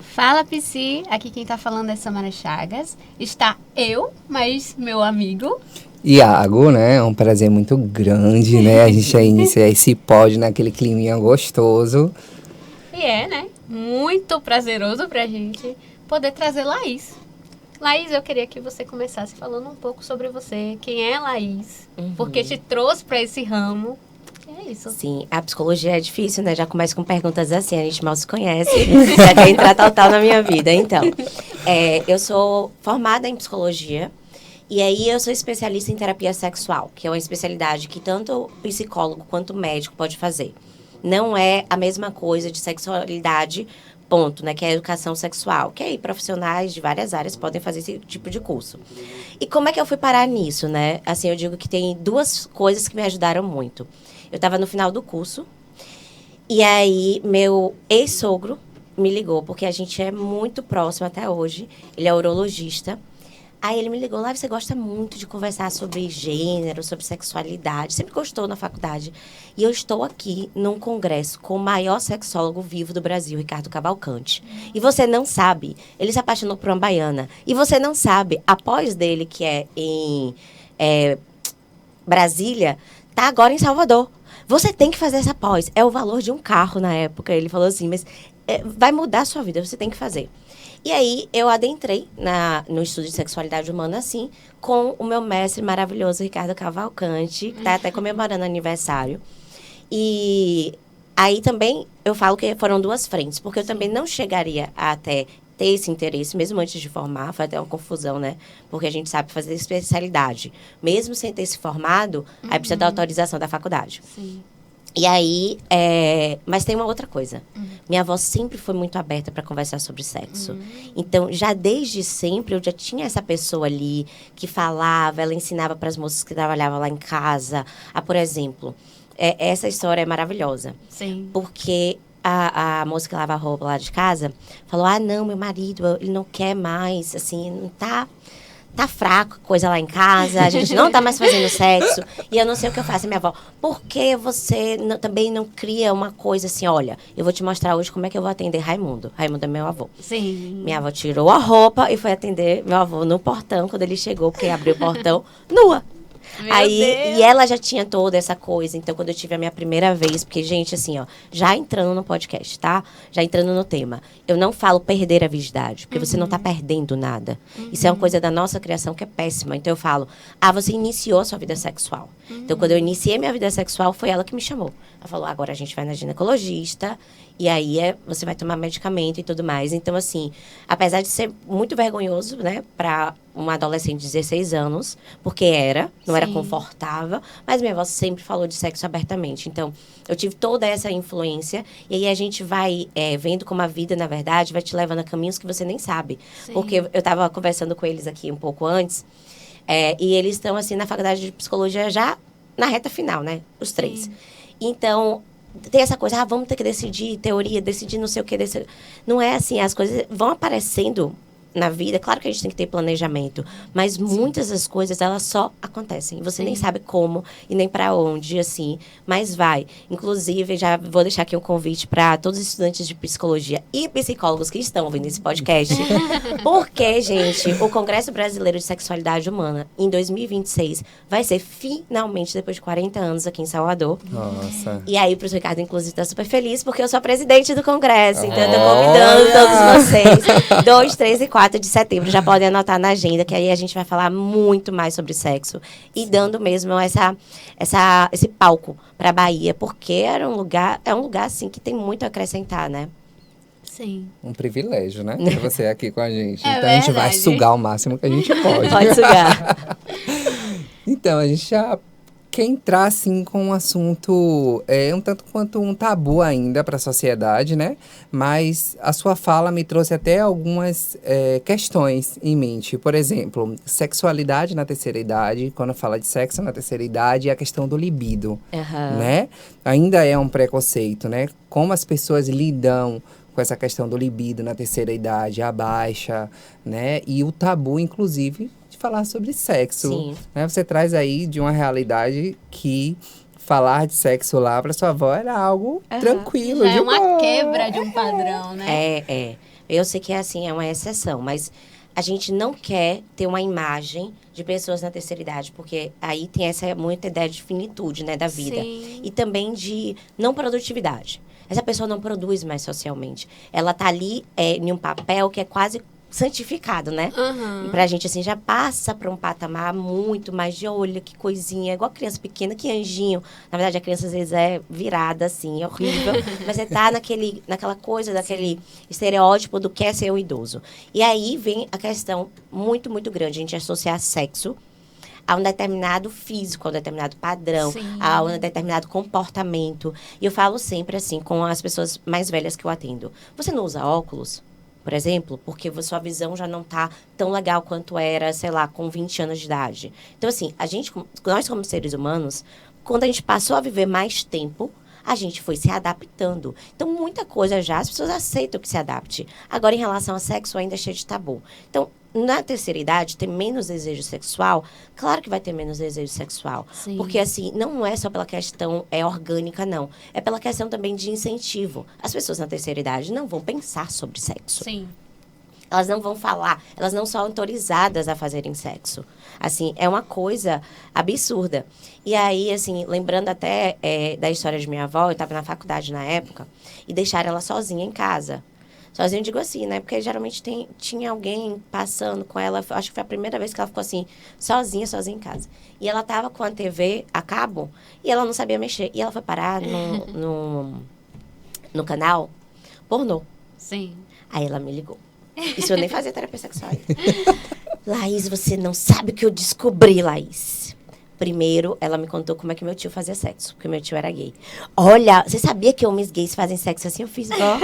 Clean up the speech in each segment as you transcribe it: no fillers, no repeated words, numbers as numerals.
Fala, Psy. Aqui quem tá falando é Samara Chagas. Está eu, mas meu amigo... Iago, né? É um prazer muito grande, né? A gente inicia esse pod naquele climinha gostoso. E né? Muito prazeroso pra gente poder trazer Laís. Laís, eu queria que você começasse falando um pouco sobre você. Quem é Laís? Porque te trouxe pra esse ramo. É isso. Sim, a psicologia é difícil, né? Já começa com perguntas assim, a gente mal se conhece. Já quer entrar total na minha vida. Então, eu sou formada em psicologia. E aí eu sou especialista em terapia sexual, que é uma especialidade que tanto psicólogo quanto médico pode fazer. Não é a mesma coisa de sexualidade, ponto, né? Que é a educação sexual. Que aí profissionais de várias áreas podem fazer esse tipo de curso. E como é que eu fui parar nisso, né? Assim, eu digo que tem duas coisas que me ajudaram muito. Eu estava no final do curso, e aí meu ex-sogro me ligou, porque a gente é muito próximo até hoje. Ele é urologista. Aí ele me ligou, lá você gosta muito de conversar sobre gênero, sobre sexualidade. Sempre gostou na faculdade. E eu estou aqui num congresso com o maior sexólogo vivo do Brasil, Ricardo Cavalcante. E você não sabe, ele se apaixonou por uma baiana. E você não sabe, a pós dele, que é em Brasília, tá agora em Salvador. Você tem que fazer essa pós. É o valor de um carro na época. Ele falou assim, mas vai mudar a sua vida, você tem que fazer. E aí, eu adentrei no estudo de sexualidade humana, assim, com o meu mestre maravilhoso, Ricardo Cavalcante, que está até comemorando aniversário. E aí também, eu falo que foram duas frentes, porque eu também não chegaria a até ter esse interesse, mesmo antes de formar, foi até uma confusão, né? Porque a gente sabe fazer especialidade. Mesmo sem ter se formado, aí precisa da autorização da faculdade. Sim. E aí, mas tem uma outra coisa. Minha avó sempre foi muito aberta para conversar sobre sexo. Então, já desde sempre, eu já tinha essa pessoa ali que falava, ela ensinava para as moças que trabalhavam lá em casa. Por exemplo, essa história é maravilhosa. Sim. Porque a moça que lava a roupa lá de casa falou, não, meu marido, ele não quer mais, assim, não tá fraco, coisa lá em casa, a gente não tá mais fazendo sexo, e eu não sei o que eu faço. Minha avó, por que você também não cria uma coisa assim, olha, eu vou te mostrar hoje como é que eu vou atender Raimundo. Raimundo é meu avô. Sim. Minha avó tirou a roupa e foi atender meu avô no portão, quando ele chegou, porque abriu o portão, nua. E ela já tinha toda essa coisa. Então, quando eu tive a minha primeira vez, porque, gente, assim, ó, já entrando no podcast, tá? Já entrando no tema. Eu não falo perder a virgindade, porque você não tá perdendo nada. Isso é uma coisa da nossa criação que é péssima. Então, eu falo, você iniciou a sua vida sexual. Então, quando eu iniciei minha vida sexual, foi ela que me chamou. Ela falou, agora a gente vai na ginecologista, e aí você vai tomar medicamento e tudo mais. Então, assim, apesar de ser muito vergonhoso, né, pra uma adolescente de 16 anos, porque não era confortável, mas minha avó sempre falou de sexo abertamente. Então, eu tive toda essa influência, e aí a gente vai vendo como a vida, na verdade, vai te levando a caminhos que você nem sabe. Sim. Porque eu estava conversando com eles aqui um pouco antes, e eles estão, assim, na faculdade de psicologia já na reta final, né? Os três. Sim. Então, tem essa coisa, vamos ter que decidir teoria, decidir não sei o que. Não é assim, as coisas vão aparecendo na vida. Claro que a gente tem que ter planejamento, mas muitas das coisas, elas só acontecem. Você nem sabe como e nem para onde, assim, mas vai. Inclusive, já vou deixar aqui um convite para todos os estudantes de psicologia e psicólogos que estão ouvindo esse podcast. Porque, gente, o Congresso Brasileiro de Sexualidade Humana, em 2026, vai ser finalmente, depois de 40 anos, aqui em Salvador. Nossa. E aí, o professor Ricardo, inclusive, está super feliz, porque eu sou a presidente do Congresso. Então, eu tô convidando todos vocês. 2, 3 e 4 de setembro, já podem anotar na agenda, que aí a gente vai falar muito mais sobre sexo. E dando mesmo esse palco para a Bahia, porque é um lugar, assim, que tem muito a acrescentar, né? Sim. Um privilégio, né? Ter você aqui com a gente. É Então, a gente vai verdade. sugar o máximo que a gente pode. Pode sugar. Então, a gente já quer entrar, assim, com um assunto um tanto quanto um tabu ainda para a sociedade, né? Mas a sua fala me trouxe até algumas questões em mente. Por exemplo, sexualidade na terceira idade, quando fala de sexo na terceira idade, e a questão do libido, né? Ainda é um preconceito, né? Como as pessoas lidam com essa questão do libido na terceira idade, a baixa, né? E o tabu, inclusive, de falar sobre sexo. Sim. Né? Você traz aí de uma realidade que falar de sexo lá pra sua avó era algo tranquilo, Já de é uma boa. quebra de um padrão, né? Eu sei que é assim, é uma exceção, mas a gente não quer ter uma imagem de pessoas na terceira idade, porque aí tem essa muita ideia de finitude, né, da vida. Sim. E também de não produtividade. Essa pessoa não produz mais socialmente. Ela tá ali em um papel que é quase santificado, né? Aham. E pra gente, assim, já passa pra um patamar muito mais de olha, que coisinha, igual criança pequena, que anjinho. Na verdade, a criança às vezes é virada, assim, é horrível. Mas você tá naquela coisa, daquele estereótipo do que é ser um idoso. E aí vem a questão muito, muito grande, a gente associar sexo a um determinado físico, a um determinado padrão, Sim. a um determinado comportamento. E eu falo sempre assim com as pessoas mais velhas que eu atendo. Você não usa óculos, por exemplo, porque sua visão já não está tão legal quanto era, sei lá, com 20 anos de idade. Então, assim, nós como seres humanos, quando a gente passou a viver mais tempo, a gente foi se adaptando. Então, muita coisa já, as pessoas aceitam que se adapte. Agora, em relação ao sexo, ainda é cheio de tabu. Então, na terceira idade, ter menos desejo sexual, claro que vai ter menos desejo sexual. Sim. Porque, assim, não é só pela questão orgânica, não. É pela questão também de incentivo. As pessoas na terceira idade não vão pensar sobre sexo. Sim. Elas não vão falar, elas não são autorizadas a fazerem sexo. Assim, é uma coisa absurda. E aí, assim, lembrando até da história de minha avó, eu estava na faculdade na época, e deixaram ela sozinha em casa. Sozinha, eu digo assim, né? Porque geralmente tinha alguém passando com ela. Acho que foi a primeira vez que ela ficou assim, sozinha em casa. E ela tava com a TV a cabo e ela não sabia mexer. E ela foi parar no canal pornô. Sim. Aí ela me ligou. Isso eu nem fazia terapia sexual ainda. Laís, você não sabe o que eu descobri, Laís. Primeiro, ela me contou como é que meu tio fazia sexo, porque meu tio era gay. Olha, você sabia que homens gays fazem sexo assim? Eu fiz, ó,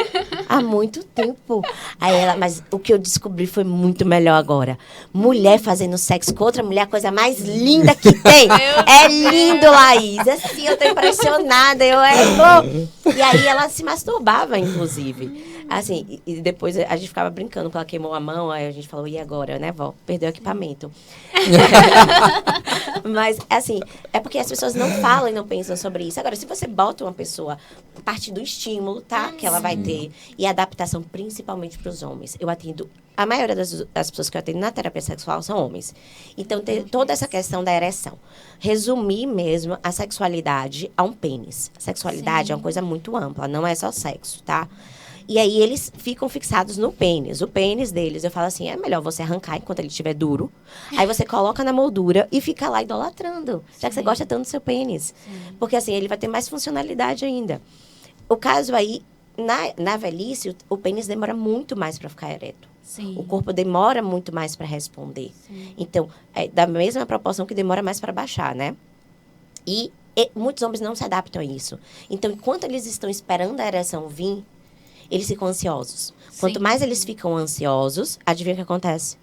há muito tempo. Aí ela, mas o que eu descobri foi muito melhor agora. Mulher fazendo sexo com outra mulher, a coisa mais linda que tem. É lindo, Laís. Assim, eu tô impressionada. E aí ela se masturbava, inclusive. Assim, e depois a gente ficava brincando, porque ela queimou a mão, aí a gente falou, e agora, né, vó? Perdeu o equipamento. Mas, assim, é porque as pessoas não falam e não pensam sobre isso. Agora, se você bota uma pessoa a partir do estímulo, tá? Que ela vai ter, e adaptação principalmente para os homens. Eu atendo, a maioria das pessoas que eu atendo na terapia sexual são homens. Então, tem toda essa questão da ereção. Resumir mesmo a sexualidade a um pênis. A sexualidade é uma coisa muito ampla, não é só sexo, tá? E aí eles ficam fixados no pênis. O pênis deles, eu falo assim, é melhor você arrancar enquanto ele estiver duro. Aí você coloca na moldura e fica lá idolatrando. Já que você gosta tanto do seu pênis. Porque assim, ele vai ter mais funcionalidade ainda. O caso aí, na velhice, o pênis demora muito mais para ficar ereto. Sim. O corpo demora muito mais para responder. Sim. Então, é da mesma proporção que demora mais para baixar, né? E muitos homens não se adaptam a isso. Então, enquanto eles estão esperando a ereção vir, eles ficam ansiosos. Quanto mais eles ficam ansiosos, adivinha o que acontece?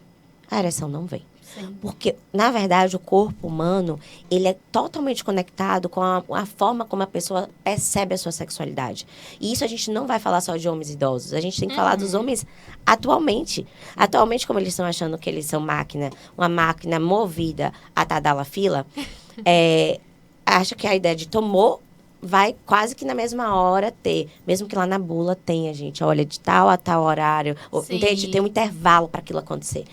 A ereção não vem. Sim. Porque, na verdade, o corpo humano, ele é totalmente conectado com a forma como a pessoa percebe a sua sexualidade. E isso a gente não vai falar só de homens idosos. A gente tem que falar dos homens atualmente. Atualmente, como eles estão achando que eles são uma máquina movida a tadalafila, acha que a ideia de tomou vai quase que na mesma hora ter. Mesmo que lá na bula tenha, gente. Olha, de tal a tal horário. Entende? Tem um intervalo para aquilo acontecer.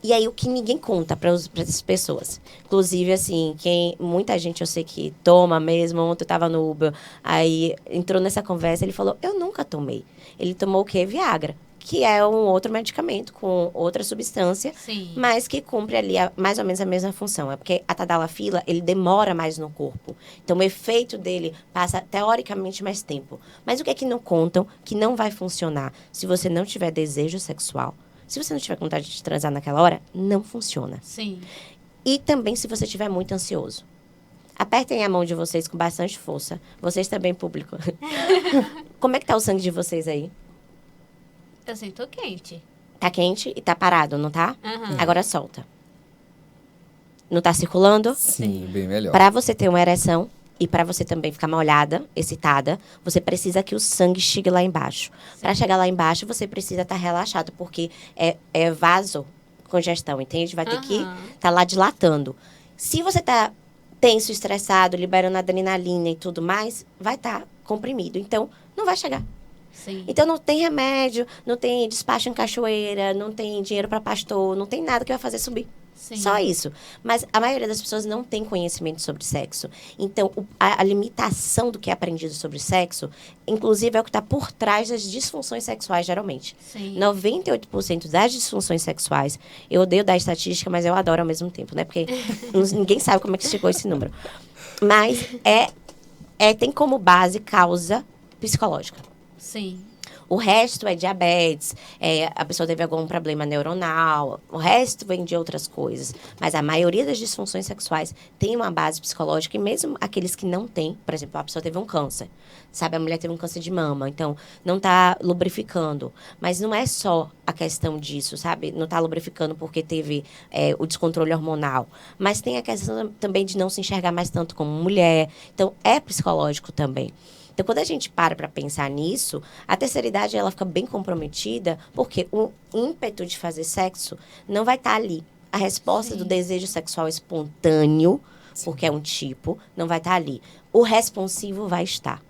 E aí, o que ninguém conta para essas pessoas. Inclusive, assim, muita gente eu sei que toma mesmo. Ontem eu tava no Uber, aí entrou nessa conversa, ele falou, eu nunca tomei. Ele tomou o quê? Viagra. Que é um outro medicamento com outra substância, Sim. mas que cumpre ali mais ou menos a mesma função. É porque a tadalafila, ele demora mais no corpo. Então, o efeito dele passa, teoricamente, mais tempo. Mas o que é que não contam que não vai funcionar se você não tiver desejo sexual? Se você não tiver vontade de transar naquela hora, não funciona. Sim. E também se você estiver muito ansioso. Apertem a mão de vocês com bastante força. Vocês também, público. Como é que tá o sangue de vocês aí? Eu sinto quente. Tá quente e tá parado, não tá? Aham. Agora solta. Não tá circulando? Sim, bem melhor. Para você ter uma ereção e para você também ficar molhada, excitada, você precisa que o sangue chegue lá embaixo. Para chegar lá embaixo, você precisa estar relaxado, porque é vasocongestão, entende? Vai ter que estar lá dilatando. Se você tá tenso, estressado, liberando adrenalina e tudo mais, vai estar comprimido. Então, não vai chegar. Sim. Então, não tem remédio, não tem despacho em cachoeira, não tem dinheiro para pastor, não tem nada que vai fazer subir. Sim. Só isso. Mas a maioria das pessoas não tem conhecimento sobre sexo. Então, a limitação do que é aprendido sobre sexo, inclusive, é o que está por trás das disfunções sexuais, geralmente. Sim. 98% das disfunções sexuais, eu odeio dar estatística, mas eu adoro ao mesmo tempo, né? Porque ninguém sabe como é que chegou esse número. Mas tem como base causa psicológica. Sim. O resto é diabetes, a pessoa teve algum problema neuronal, o resto vem de outras coisas. Mas a maioria das disfunções sexuais tem uma base psicológica, e mesmo aqueles que não têm, por exemplo, a pessoa teve um câncer, sabe? A mulher teve um câncer de mama, então não está lubrificando. Mas não é só a questão disso, sabe? Não está lubrificando porque teve o descontrole hormonal. Mas tem a questão também de não se enxergar mais tanto como mulher. Então, é psicológico também. Então, quando a gente para pensar nisso, a terceira idade ela fica bem comprometida, porque o ímpeto de fazer sexo não vai estar ali. A resposta do desejo sexual espontâneo, porque é um tipo, não vai estar ali. O responsivo vai estar.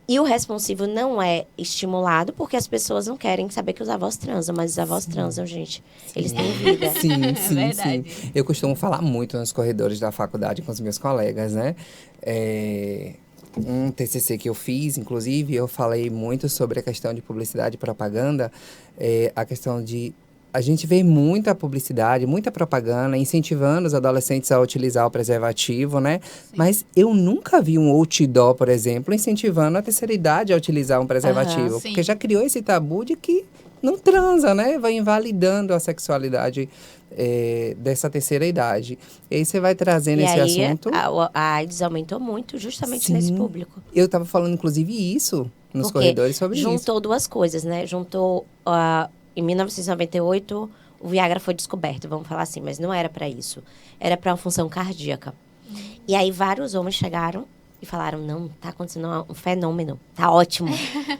E o responsivo não é estimulado porque as pessoas não querem saber que os avós transam, mas os avós transam, gente. Eles têm vida. Sim. Verdade. Eu costumo falar muito nos corredores da faculdade com os meus colegas, né? Um TCC que eu fiz, inclusive, eu falei muito sobre a questão de publicidade e propaganda, a questão de... A gente vê muita publicidade, muita propaganda incentivando os adolescentes a utilizar o preservativo, né? Sim. Mas eu nunca vi um outdoor, por exemplo, incentivando a terceira idade a utilizar um preservativo. Porque já criou esse tabu de que não transa, né? Vai invalidando a sexualidade dessa terceira idade. E aí você vai trazendo esse assunto. A AIDS aumentou muito justamente Sim. nesse público. Eu estava falando, inclusive, isso nos corredores sobre isso. Juntou duas coisas, né? Em 1998, o Viagra foi descoberto, vamos falar assim, mas não era para isso. Era para uma função cardíaca. E aí vários homens chegaram e falaram, não, tá acontecendo um fenômeno, tá ótimo,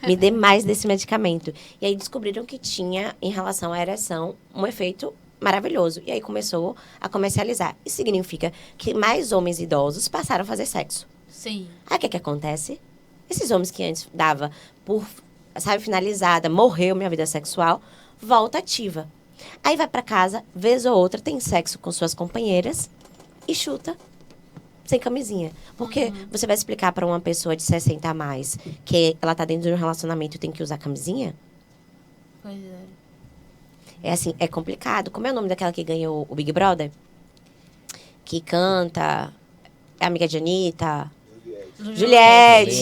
me dê mais desse medicamento. E aí descobriram que tinha, em relação à ereção, um efeito maravilhoso. E aí começou a comercializar. Isso significa que mais homens idosos passaram a fazer sexo. Sim. Aí o que acontece? Esses homens que antes dava por, sabe, finalizada, morreu minha vida sexual, volta ativa. Aí vai pra casa, vez ou outra, tem sexo com suas companheiras e chuta sem camisinha. Porque você vai explicar pra uma pessoa de 60 a mais que ela tá dentro de um relacionamento e tem que usar camisinha? Pois é. É assim, é complicado. Como é o nome daquela que ganhou o Big Brother? Que canta, é amiga de Anitta... Juliette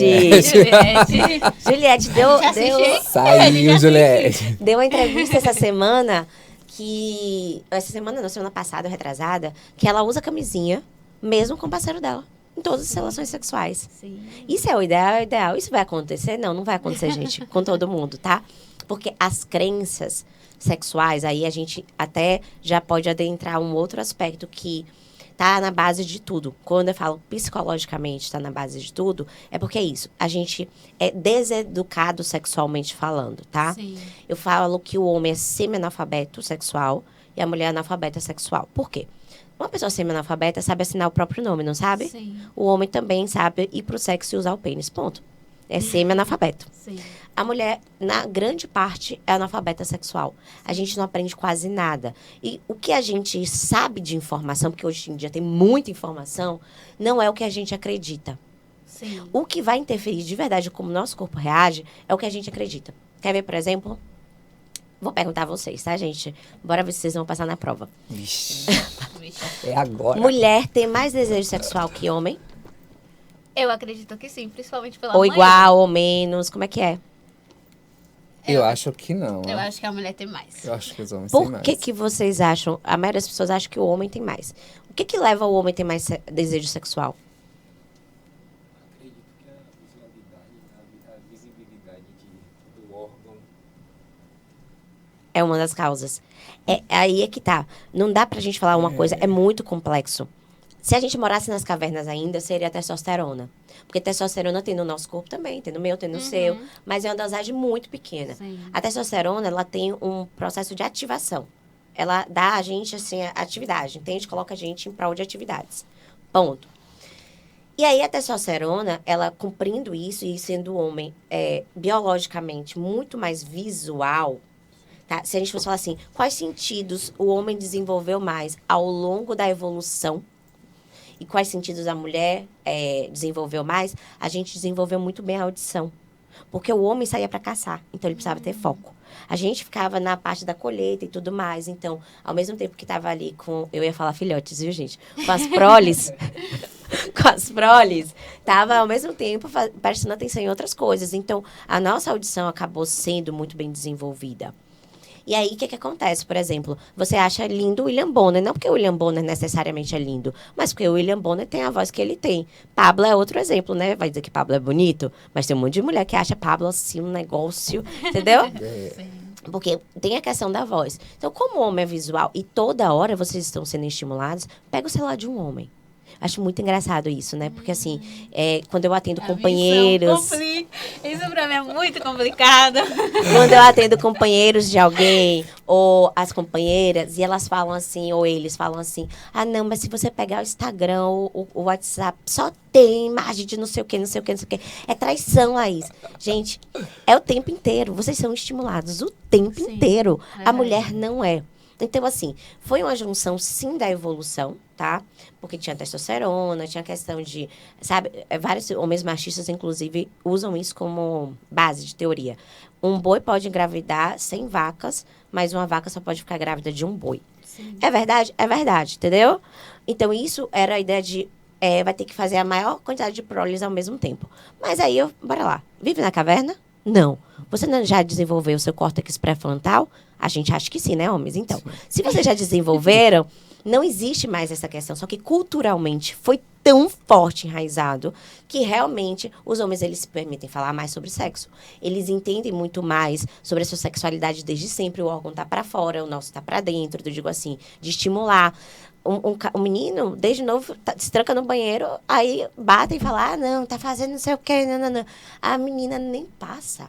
deu Saiu, Juliette. Deu uma entrevista essa semana semana passada, retrasada, que ela usa camisinha mesmo com o parceiro dela, em todas as relações sexuais. Sim. Isso é o ideal. Isso vai acontecer? Não vai acontecer, gente, com todo mundo, tá? Porque as crenças sexuais, aí a gente até já pode adentrar um outro aspecto que tá na base de tudo. Quando eu falo psicologicamente tá na base de tudo, é porque é isso. A gente é deseducado sexualmente falando, tá? Sim. Eu falo que o homem é semi-analfabeto sexual e a mulher é analfabeta sexual. Por quê? Uma pessoa semi-analfabeta sabe assinar o próprio nome, não sabe? Sim. O homem também sabe ir pro sexo e usar o pênis, ponto. É semi-analfabeto. Sim. A mulher, na grande parte, é analfabeta sexual. A gente não aprende quase nada. E o que a gente sabe de informação, porque hoje em dia tem muita informação, não é o que a gente acredita. Sim. O que vai interferir de verdade como o nosso corpo reage é o que a gente acredita. Quer ver, por exemplo? Vou perguntar a vocês, tá, gente? Bora ver se vocês vão passar na prova. Vixe. É agora. Mulher tem mais desejo sexual que homem? Eu acredito que sim, principalmente pela Ou manhã. igual, ou menos, como é que é? Eu acho que não. Eu acho que a mulher tem mais. Eu acho que os homens têm Por mais. que vocês acham? A maioria das pessoas acha que o homem tem mais. O que leva o homem a ter mais desejo sexual? Acredito que a visualidade, a visibilidade do órgão. É uma das causas. Aí é que tá. Não dá pra gente falar uma coisa, é muito complexo. Se a gente morasse nas cavernas ainda, seria a testosterona. Porque testosterona tem no nosso corpo também, tem no meu, tem no seu. Mas é uma dosagem muito pequena. Sim. A testosterona, ela tem um processo de ativação. Ela dá a gente, assim, a atividade, entende? Coloca a gente em prol de atividades. Ponto. E aí a testosterona, ela cumprindo isso e sendo o homem biologicamente muito mais visual, tá? Se a gente fosse falar assim, quais sentidos o homem desenvolveu mais ao longo da evolução e quais sentidos a mulher desenvolveu mais, a gente desenvolveu muito bem a audição. Porque o homem saía para caçar, então ele precisava ter foco. A gente ficava na parte da colheita e tudo mais. Então, ao mesmo tempo que estava ali com... Eu ia falar filhotes, viu, gente? Com as proles... com as proles, estava ao mesmo tempo prestando atenção em outras coisas. Então, a nossa audição acabou sendo muito bem desenvolvida. E aí, o que acontece? Por exemplo, você acha lindo o William Bonner. Não porque o William Bonner necessariamente é lindo, mas porque o William Bonner tem a voz que ele tem. Pablo é outro exemplo, né? Vai dizer que Pablo é bonito, mas tem um monte de mulher que acha Pablo assim um negócio, entendeu? Porque tem a questão da voz. Então, como o homem é visual e toda hora vocês estão sendo estimulados, pega o celular de um homem. Acho muito engraçado isso, né? Porque, assim, quando eu atendo companheiros... Isso pra mim é muito complicado. Quando eu atendo companheiros de alguém, ou as companheiras, e elas falam assim, ou eles falam assim, ah, não, mas se você pegar o Instagram, o WhatsApp, só tem imagem de não sei o quê, não sei o quê, não sei o quê. É traição, Laís. Gente, é o tempo inteiro. Vocês são estimulados o tempo inteiro. A mulher não é. Então, assim, foi uma junção, sim, da evolução, tá? Porque tinha testosterona, tinha questão de... Sabe, vários homens machistas, inclusive, usam isso como base de teoria. Um boi pode engravidar 100 vacas, mas uma vaca só pode ficar grávida de um boi. Sim. É verdade? É verdade, entendeu? Então, isso era a ideia de... vai ter que fazer a maior quantidade de proles ao mesmo tempo. Mas aí, bora lá. Vive na caverna? Não. Você não já desenvolveu o seu córtex pré-frontal? A gente acha que sim, né, homens? Então, se vocês já desenvolveram, não existe mais essa questão. Só que culturalmente foi tão forte, enraizado, que realmente os homens, eles se permitem falar mais sobre sexo. Eles entendem muito mais sobre a sua sexualidade desde sempre. O órgão tá para fora, o nosso tá para dentro. Eu digo assim, de estimular. Um menino, desde novo, se tranca no banheiro, aí bate e fala, ah, não, tá fazendo não sei o quê, não. A menina nem passa.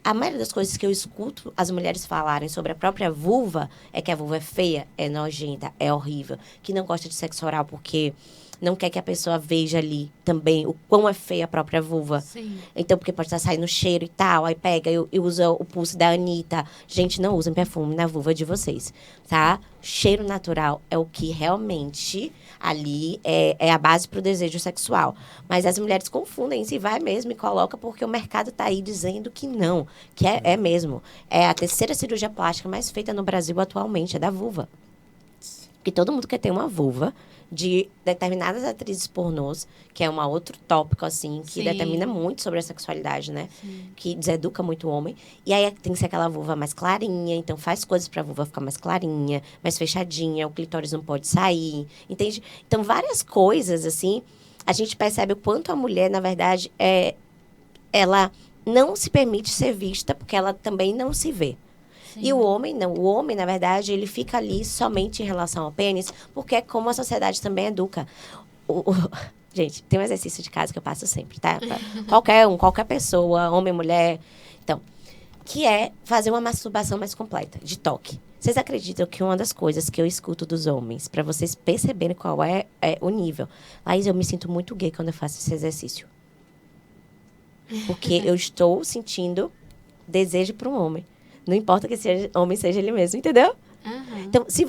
A maioria das coisas que eu escuto as mulheres falarem sobre a própria vulva é que a vulva é feia, é nojenta, é horrível, que não gosta de sexo oral porque não quer que a pessoa veja ali também o quão é feia a própria vulva. Sim. Então, porque pode estar saindo cheiro e tal, aí pega e usa o pulso da Anitta. Gente, não usem perfume na vulva de vocês, tá? Cheiro natural é o que realmente ali é a base para o desejo sexual. Mas as mulheres confundem, se vai mesmo e coloca porque o mercado está aí dizendo que não, que é mesmo. É a terceira cirurgia plástica mais feita no Brasil atualmente, é da vulva. Que todo mundo quer ter uma vulva de determinadas atrizes pornôs, que é um outro tópico, assim, que determina muito sobre a sexualidade, né? Sim. Que deseduca muito o homem. E aí tem que ser aquela vulva mais clarinha, então faz coisas pra vulva ficar mais clarinha, mais fechadinha, o clitóris não pode sair, entende? Então, várias coisas, assim, a gente percebe o quanto a mulher, na verdade, ela não se permite ser vista, porque ela também não se vê. Sim. E o homem, não. O homem, na verdade, ele fica ali somente em relação ao pênis, porque é como a sociedade também educa. Gente, tem um exercício de casa que eu passo sempre, tá? Pra qualquer pessoa, homem, mulher. Então, que é fazer uma masturbação mais completa, de toque. Vocês acreditam que uma das coisas que eu escuto dos homens, para vocês perceberem qual é o nível... Laís, eu me sinto muito gay quando eu faço esse exercício. Porque eu estou sentindo desejo para um homem. Não importa que esse homem seja ele mesmo, entendeu? Uhum. Então, se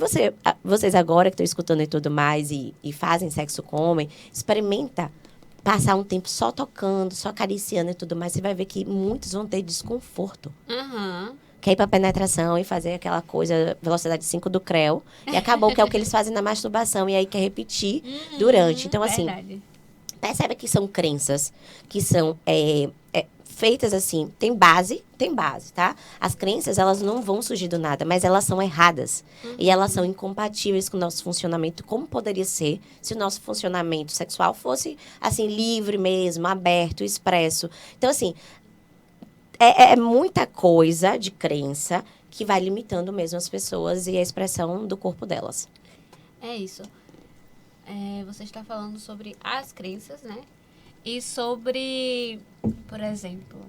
vocês agora que estão escutando e tudo mais e fazem sexo com homem, experimenta passar um tempo só tocando, só acariciando e tudo mais, você vai ver que muitos vão ter desconforto. Uhum. Quer ir pra penetração e fazer aquela coisa, velocidade 5 do Creu, e acabou, que é o que eles fazem na masturbação, e aí quer repetir durante. Então, assim, percebe que são crenças que são feitas assim, tem base, tá? As crenças, elas não vão surgir do nada, mas elas são erradas. Uhum. E elas são incompatíveis com o nosso funcionamento, como poderia ser se o nosso funcionamento sexual fosse, assim, livre mesmo, aberto, expresso. Então, assim, é muita coisa de crença que vai limitando mesmo as pessoas e a expressão do corpo delas. É isso. Você está falando sobre as crenças, né? E sobre, por exemplo,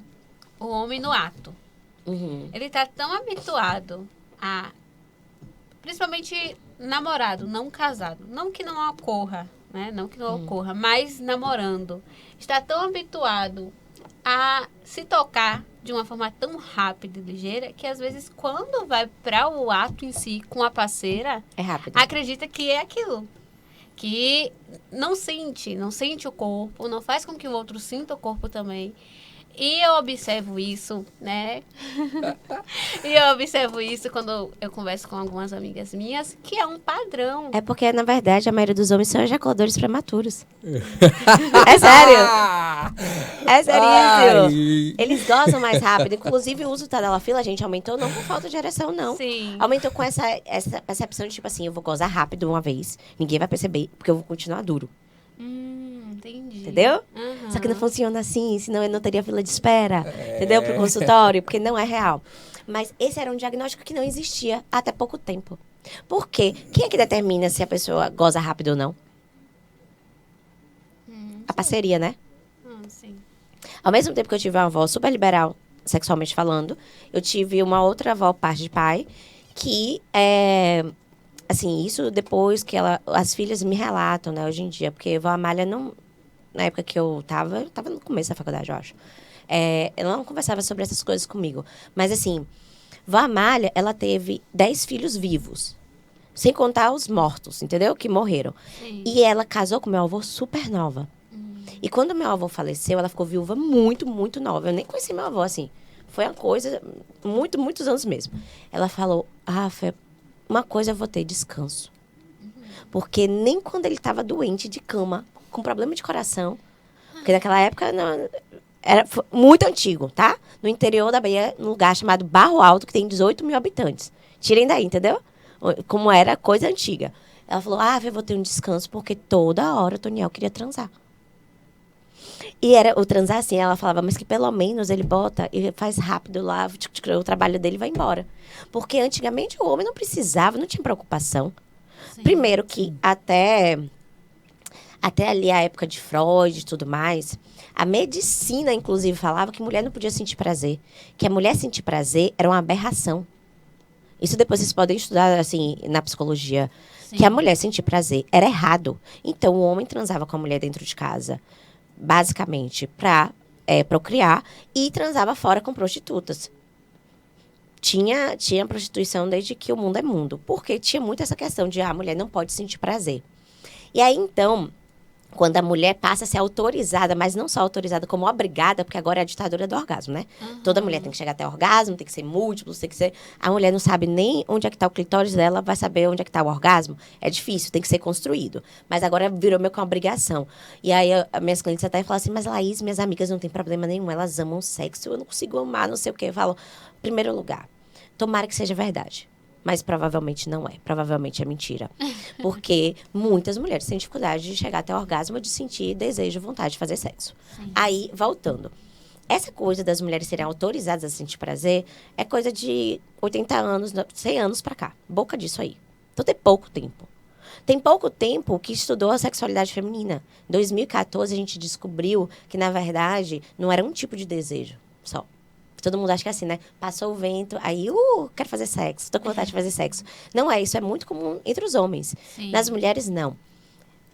o homem no ato. Uhum. Ele está tão habituado a, principalmente namorado, não casado. Não que não ocorra, né? Não que não ocorra, mas namorando, está tão habituado a se tocar de uma forma tão rápida e ligeira que às vezes quando vai para o ato em si com a parceira, É rápido. acredita que é aquilo. Que não sente o corpo, não faz com que o outro sinta o corpo também. E eu observo isso, né? E eu observo isso quando eu converso com algumas amigas minhas, que é um padrão. É porque, na verdade, a maioria dos homens são ejaculadores prematuros. É sério. É seríssimo. Ai. Eles gozam mais rápido. Inclusive, o uso do tadalafila, gente, aumentou não por falta de ereção, não. Sim. Aumentou com essa percepção de, tipo assim, eu vou gozar rápido uma vez, ninguém vai perceber, porque eu vou continuar duro. Entendi. Entendeu? Aham. Só que não funciona assim, senão eu não teria fila de espera, entendeu? Pro consultório, porque não é real. Mas esse era um diagnóstico que não existia até pouco tempo. Por quê? Quem é que determina se a pessoa goza rápido ou não? A parceria, né? Sim. Ao mesmo tempo que eu tive uma avó super liberal, sexualmente falando, eu tive uma outra avó, parte de pai, que assim, isso depois que as filhas me relatam, né, hoje em dia, porque a vó Amália não, na época que eu tava no começo da faculdade, eu acho. Ela não conversava sobre essas coisas comigo. Mas assim, vó Amália, ela teve 10 filhos vivos. Sem contar os mortos, entendeu? Que morreram. Sim. E ela casou com meu avô super nova. E quando meu avô faleceu, ela ficou viúva muito, muito nova. Eu nem conheci meu avô, assim. Foi uma coisa, muitos anos mesmo. Ela falou, Fé, uma coisa eu vou ter, descanso. Porque nem quando ele estava doente de cama, com problema de coração, porque naquela época foi muito antigo, tá? No interior da Bahia, num lugar chamado Barro Alto, que tem 18 mil habitantes. Tirem daí, entendeu? Como era coisa antiga. Ela falou, eu vou ter um descanso, porque toda hora o Toniel queria transar. E era o transar assim, ela falava, mas que pelo menos ele bota e faz rápido lá, o trabalho dele vai embora. Porque antigamente o homem não precisava, não tinha preocupação. Sim. Primeiro que até ali a época de Freud e tudo mais, a medicina, inclusive, falava que mulher não podia sentir prazer. Que a mulher sentir prazer era uma aberração. Isso depois vocês podem estudar, assim, na psicologia. Sim. Que a mulher sentir prazer era errado. Então, o homem transava com a mulher dentro de casa, basicamente, para procriar, e transava fora com prostitutas. Tinha prostituição desde que o mundo é mundo. Porque tinha muito essa questão de a mulher não pode sentir prazer. E aí, então, quando a mulher passa a ser autorizada, mas não só autorizada, como obrigada, porque agora é a ditadura do orgasmo, né? Toda mulher tem que chegar até o orgasmo, tem que ser múltiplo, tem que ser... A mulher não sabe nem onde é que está o clitóris dela, vai saber onde é que está o orgasmo. É difícil, tem que ser construído. Mas agora virou meio que uma obrigação. E aí, minhas clientes até falam assim, mas Laís, minhas amigas não tem problema nenhum, elas amam sexo, eu não consigo amar, não sei o quê. Eu falo, primeiro lugar, tomara que seja verdade. Mas provavelmente não é. Provavelmente é mentira. Porque muitas mulheres têm dificuldade de chegar até o orgasmo, de sentir desejo, vontade de fazer sexo. Sim. Aí, voltando. Essa coisa das mulheres serem autorizadas a sentir prazer é coisa de 80 anos, 100 anos pra cá. Boca disso aí. Então tem pouco tempo. Tem pouco tempo que estudou a sexualidade feminina. Em 2014, a gente descobriu que, na verdade, não era um tipo de desejo só. Todo mundo acha que é assim, né? Passou o vento, aí, quero fazer sexo, tô com vontade de fazer sexo. Não é, isso é muito comum entre os homens. Sim. Nas mulheres, não.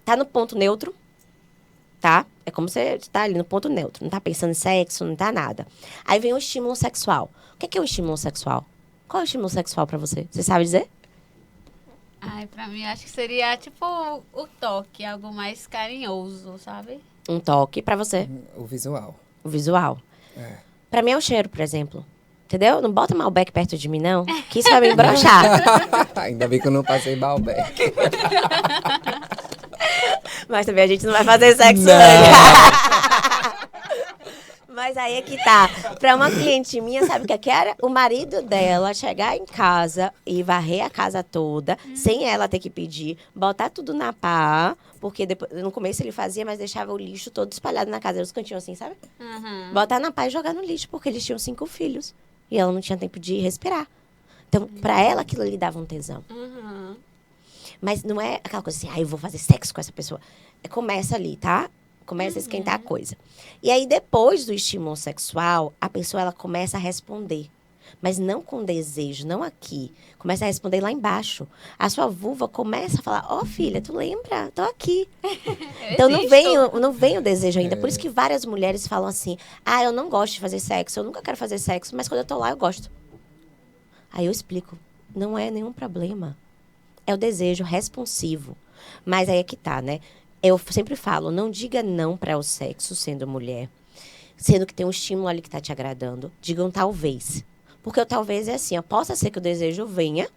Tá no ponto neutro, tá? É como você tá ali no ponto neutro. Não tá pensando em sexo, não tá nada. Aí vem o estímulo sexual. O que é o estímulo sexual? Qual é o estímulo sexual pra você? Você sabe dizer? Ai, pra mim, acho que seria, tipo, o toque, algo mais carinhoso, sabe? Um toque pra você. O visual. O visual. É. Pra mim é o cheiro, por exemplo. Entendeu? Não bota Malbec perto de mim, não. Que isso vai me broxar. Ainda bem que eu não passei Malbec. Mas também a gente não vai fazer sexo Não. antes. Mas aí é que tá. Pra uma cliente minha, sabe o que era? O marido dela chegar em casa e varrer a casa toda, sem ela ter que pedir, botar tudo na pá, porque depois, no começo ele fazia, mas deixava o lixo todo espalhado na casa, os cantinhos assim, sabe? Uhum. Botar na pá e jogar no lixo, porque eles tinham 5 filhos. E ela não tinha tempo de respirar. Então, pra ela, aquilo ali dava um tesão. Uhum. Mas não é aquela coisa assim, eu vou fazer sexo com essa pessoa. Começa ali, tá? Começa a esquentar a coisa. E aí, depois do estímulo sexual, a pessoa, ela começa a responder. Mas não com desejo, não aqui. Começa a responder lá embaixo. A sua vulva começa a falar, ó filha, tu lembra? Tô aqui. Então não vem o desejo ainda. Por isso que várias mulheres falam assim, eu não gosto de fazer sexo, eu nunca quero fazer sexo, mas quando eu tô lá eu gosto. Aí eu explico, não é nenhum problema. É o desejo responsivo. Mas aí é que tá, né? Eu sempre falo, não diga não para o sexo sendo mulher. Sendo que tem um estímulo ali que tá te agradando. Digam talvez. Porque o talvez é assim, possa ser que o desejo venha,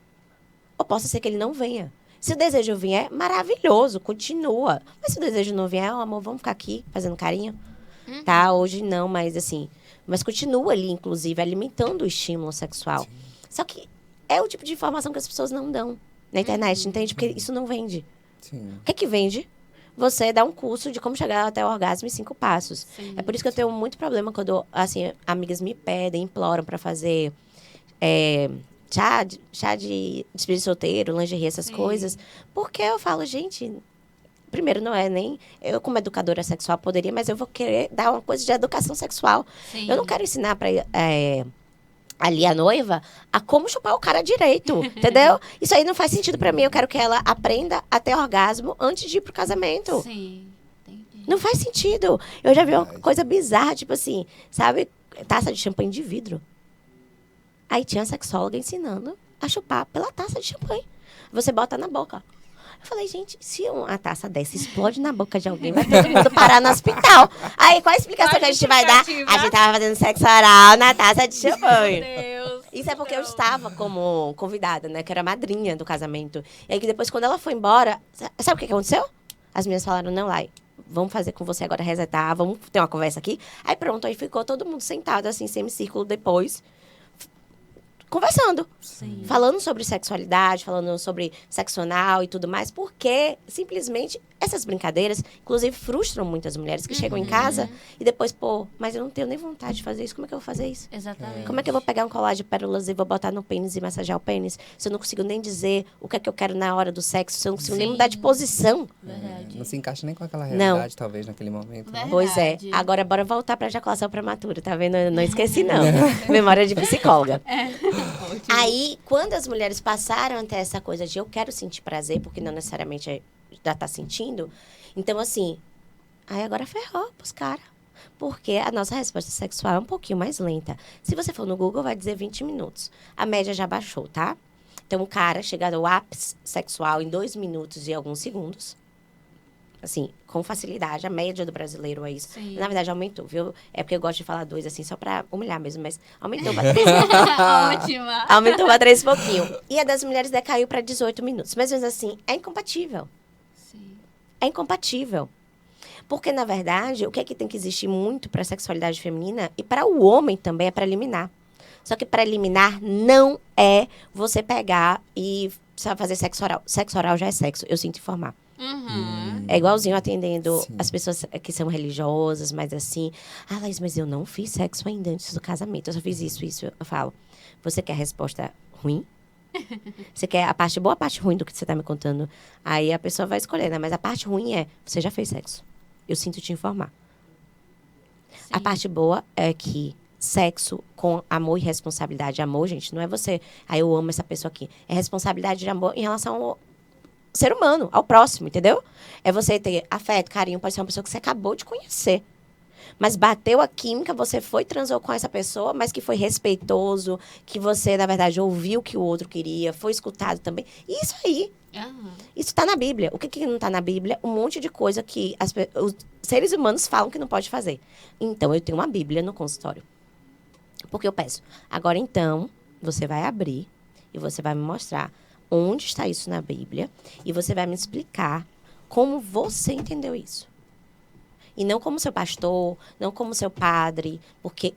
ou possa ser que ele não venha. Se o desejo vier, maravilhoso, continua. Mas se o desejo não vier, amor, vamos ficar aqui fazendo carinho? Tá, hoje não, mas assim... Mas continua ali, inclusive, alimentando o estímulo sexual. Só que é o tipo de informação que as pessoas não dão na internet, entende? Porque isso não vende. Sim. O que é que vende? Você dá um curso de como chegar até o orgasmo em 5 passos. Sim. É por isso que eu tenho muito problema quando, assim, amigas me pedem, imploram pra fazer chá de despedida de solteiro, lingerie, essas coisas. Porque eu falo, gente, primeiro não é nem... Eu, como educadora sexual, poderia, mas eu vou querer dar uma coisa de educação sexual. Sim. Eu não quero ensinar pra... ali a noiva, a como chupar o cara direito, entendeu? Isso aí não faz sentido pra mim. Eu quero que ela aprenda a ter orgasmo antes de ir pro casamento. Sim, entendi. Não faz sentido. Eu já vi uma coisa bizarra, tipo assim, sabe? Taça de champanhe de vidro. Aí tinha a sexóloga ensinando a chupar pela taça de champanhe. Você bota na boca. Eu falei, gente, se uma taça dessa explode na boca de alguém, vai todo mundo parar no hospital. Aí, qual a explicação que a gente vai dar? A gente tava fazendo sexo oral na taça de champanhe. Meu Deus. Isso é porque eu estava como convidada, né? Que era madrinha do casamento. E aí, depois, quando ela foi embora, sabe o que aconteceu? As meninas falaram, não, Lai, vamos fazer com você agora, resetar, vamos ter uma conversa aqui. Aí, pronto, aí ficou todo mundo sentado, assim, semicírculo depois, conversando. Sim. Falando sobre sexualidade, falando sobre sexo anal e tudo mais, porque simplesmente essas brincadeiras, inclusive, frustram muitas mulheres que chegam em casa e depois, mas eu não tenho nem vontade de fazer isso, como é que eu vou fazer isso? Exatamente. Como é que eu vou pegar um colar de pérolas e vou botar no pênis e massagear o pênis? Se eu não consigo nem dizer o que é que eu quero na hora do sexo, se eu não consigo nem mudar de posição. Verdade. Não se encaixa nem com aquela Não. realidade, talvez, naquele momento. Né? Verdade. Pois é. Agora, bora voltar pra ejaculação prematura, tá vendo? Eu não esqueci, não. Memória de psicóloga. Ótimo. Aí, quando as mulheres passaram até essa coisa de eu quero sentir prazer, porque não necessariamente já tá sentindo, então, assim, aí agora ferrou pros caras. Porque a nossa resposta sexual é um pouquinho mais lenta. Se você for no Google, vai dizer 20 minutos. A média já baixou, tá? Então, o cara chega ao ápice sexual em 2 minutos e alguns segundos. Assim, com facilidade. A média do brasileiro é isso. Sim. Na verdade, aumentou, viu? É porque eu gosto de falar 2, assim, só pra humilhar mesmo. Mas aumentou pra 3. Ótima. Aumentou pra 3 e pouquinho. E a das mulheres decaiu pra 18 minutos. Mas mesmo assim, é incompatível. Sim. É incompatível. Porque, na verdade, o que é que tem que existir muito para a sexualidade feminina e para o homem também é preliminar. Só que preliminar não é você pegar e só fazer sexo oral. Sexo oral já é sexo, eu sinto informar. Uhum. É igualzinho atendendo Sim. as pessoas que são religiosas, mas assim... Ah, Laís, mas eu não fiz sexo ainda antes do casamento. Eu só fiz isso. Eu falo, você quer a resposta ruim? Você quer a parte boa, a parte ruim do que você tá me contando? Aí a pessoa vai escolher, né? Mas a parte ruim é, você já fez sexo. Eu sinto te informar. A parte boa é que sexo com amor e responsabilidade. Amor, gente, não é você... Ah, eu amo essa pessoa aqui. É responsabilidade de amor em relação ao ser humano, ao próximo, entendeu? É você ter afeto, carinho, pode ser uma pessoa que você acabou de conhecer. Mas bateu a química, você foi, transou com essa pessoa, mas que foi respeitoso, que você, na verdade, ouviu o que o outro queria, foi escutado também. Isso aí, Uhum. isso está na Bíblia. O que não está na Bíblia? Um monte de coisa que os seres humanos falam que não pode fazer. Então, eu tenho uma Bíblia no consultório. Porque eu peço, agora então, você vai abrir e você vai me mostrar onde está isso na Bíblia e você vai me explicar como você entendeu isso. E não como seu pastor, não como seu padre, porque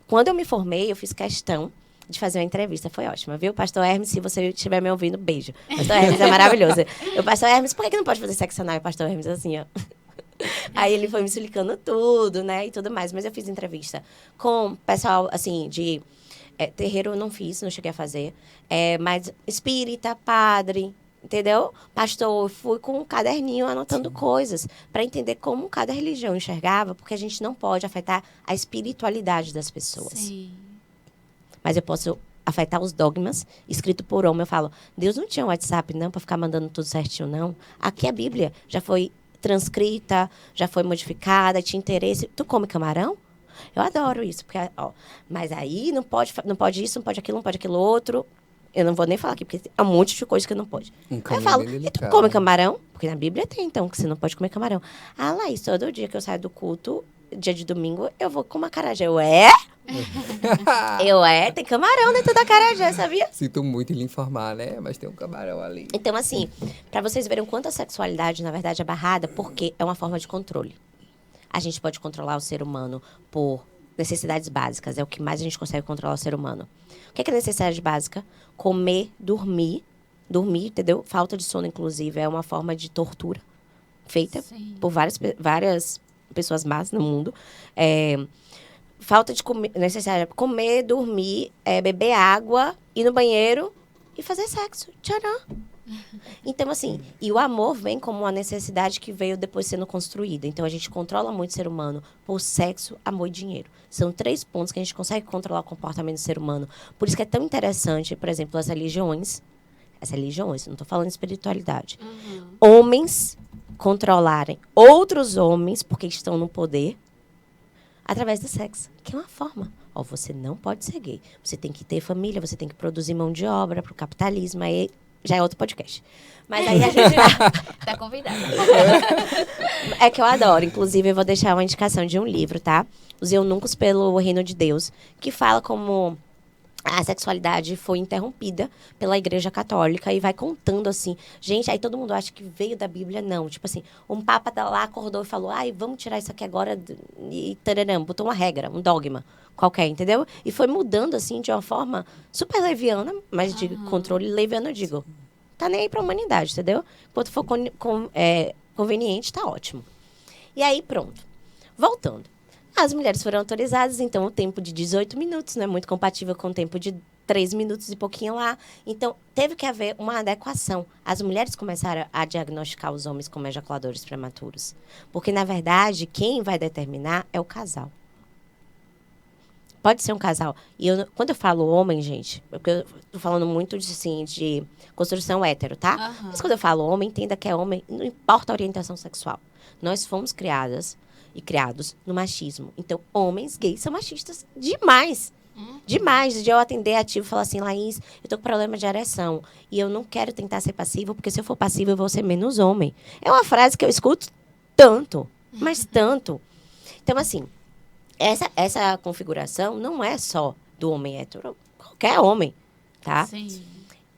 quando eu me formei, eu fiz questão de fazer uma entrevista. Foi ótima, viu? Pastor Hermes, se você estiver me ouvindo, beijo. Pastor Hermes é maravilhoso. Eu, Pastor Hermes, por que não pode fazer sexo anal? E o Pastor Hermes assim, ó. Aí ele foi me explicando tudo, né? E tudo mais. Mas eu fiz entrevista com pessoal, assim, de... terreiro eu não fiz, não cheguei a fazer. Mas espírita, padre, entendeu? Pastor, eu fui com um caderninho anotando coisas para entender como cada religião enxergava, porque a gente não pode afetar a espiritualidade das pessoas. Sim. mas eu posso afetar os dogmas escrito por homem. Eu falo, Deus não tinha um WhatsApp, não, para ficar mandando tudo certinho, não. Aqui a Bíblia já foi transcrita, já foi modificada, tinha interesse. Tu come camarão? Eu adoro isso, porque, ó, mas aí não pode isso, não pode aquilo outro. Eu não vou nem falar aqui, porque tem um monte de coisa que não pode. Aí eu falo, e tu come camarão? Porque na Bíblia tem, então, que você não pode comer camarão. Ah, Laís, todo dia que eu saio do culto, dia de domingo, eu vou com uma acarajé. Tem camarão dentro da acarajé, sabia? Sinto muito em lhe informar, né? Mas tem um camarão ali. Então, assim, pra vocês verem o quanto a sexualidade, na verdade, é barrada, porque é uma forma de controle. A gente pode controlar o ser humano por necessidades básicas. É o que mais a gente consegue controlar o ser humano. O que é necessidade básica? Comer, dormir. Dormir, entendeu? Falta de sono, inclusive, é uma forma de tortura feita por várias pessoas más no mundo. Falta de necessidade comer, dormir, beber água, ir no banheiro e fazer sexo. Tcharam! Então, assim, e o amor vem como uma necessidade que veio depois sendo construída. Então, a gente controla muito o ser humano por sexo, amor e dinheiro. São 3 pontos que a gente consegue controlar o comportamento do ser humano. Por isso que é tão interessante, por exemplo, as religiões, não estou falando de espiritualidade. Homens controlarem outros homens, porque estão no poder, através do sexo, que é uma forma. Ó, você não pode ser gay. Você tem que ter família, você tem que produzir mão de obra para o capitalismo. Aí já é outro podcast. Mas aí a gente... Tá convidada. É que eu adoro. Inclusive, eu vou deixar uma indicação de um livro, tá? Os Eunucos pelo Reino de Deus, que fala como a sexualidade foi interrompida pela Igreja Católica e vai contando assim. Gente, aí todo mundo acha que veio da Bíblia. Não. Tipo assim, um papa lá acordou e falou, ai, vamos tirar isso aqui agora e tararam, botou uma regra, um dogma qualquer, entendeu? E foi mudando, assim, de uma forma super leviana, mas de controle leviano, eu digo. Tá nem aí pra humanidade, entendeu? Enquanto for conveniente, tá ótimo. E aí, pronto. Voltando. As mulheres foram autorizadas, então o tempo de 18 minutos, né? Muito compatível com o tempo de 3 minutos e pouquinho lá. Então, teve que haver uma adequação. As mulheres começaram a diagnosticar os homens como ejaculadores prematuros. Porque, na verdade, quem vai determinar é o casal. Pode ser um casal. E quando eu falo homem, gente, porque eu tô falando muito de construção hétero, tá? Mas quando eu falo homem, entenda que é homem, não importa a orientação sexual. Nós fomos criadas e criados no machismo. Então, homens gays são machistas demais. Demais. De eu atender ativo e falar assim, Laís, eu tô com problema de ereção. E eu não quero tentar ser passivo, porque se eu for passivo, eu vou ser menos homem. É uma frase que eu escuto tanto, mas tanto. Então, assim, essa configuração não é só do homem hétero. Qualquer homem, tá? Sim.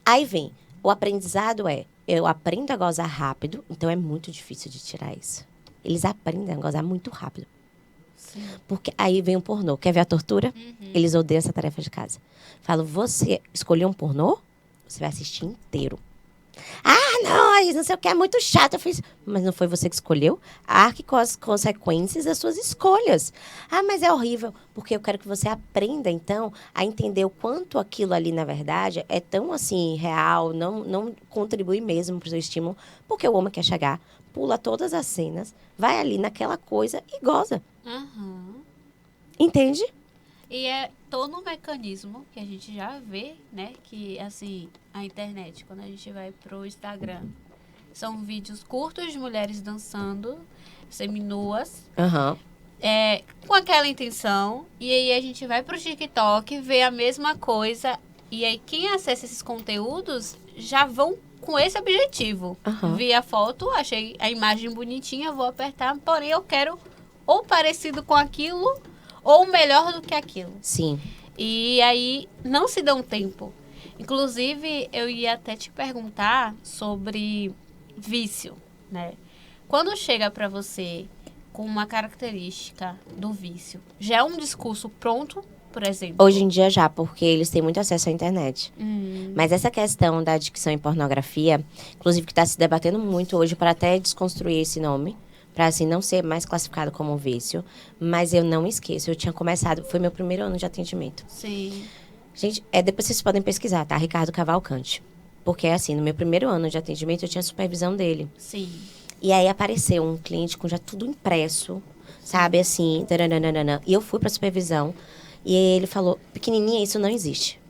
Aí vem, o aprendizado eu aprendo a gozar rápido, então é muito difícil de tirar isso. Eles aprendem a gozar muito rápido. Sim. Porque aí vem o pornô. Quer ver a tortura? Eles odeiam essa tarefa de casa. Falo, você escolheu um pornô? Você vai assistir inteiro. Ah, não sei o que, é muito chato. Eu fiz, mas não foi você que escolheu? Arque com as consequências das suas escolhas. Ah, mas é horrível. Porque eu quero que você aprenda, então, a entender o quanto aquilo ali, na verdade, é tão, assim, real, não contribui mesmo para o seu estímulo. Porque o homem quer chegar, pula todas as cenas, vai ali naquela coisa e goza. Entende? E é todo um mecanismo que a gente já vê, né? Que, assim, a internet, quando a gente vai pro Instagram, são vídeos curtos de mulheres dançando, seminuas, com aquela intenção. E aí a gente vai pro TikTok, vê a mesma coisa. E aí quem acessa esses conteúdos já vão com esse objetivo. Vi a foto, achei a imagem bonitinha, vou apertar, porém eu quero ou parecido com aquilo ou melhor do que aquilo. Sim. E aí não se dá um tempo. Inclusive, eu ia até te perguntar sobre vício, né? Quando chega para você com uma característica do vício, já é um discurso pronto, por exemplo? Hoje em dia já, porque eles têm muito acesso à internet. Mas essa questão da adicção em pornografia, inclusive que está se debatendo muito hoje para até desconstruir esse nome, para assim não ser mais classificado como vício, mas eu não esqueço, eu tinha começado, foi meu primeiro ano de atendimento. Sim. Gente, depois vocês podem pesquisar, tá? Ricardo Cavalcante. Porque assim, no meu primeiro ano de atendimento, eu tinha supervisão dele. Sim. E aí apareceu um cliente com já tudo impresso, sabe, assim, taranana, e eu fui pra supervisão. E ele falou, pequenininha, isso não existe.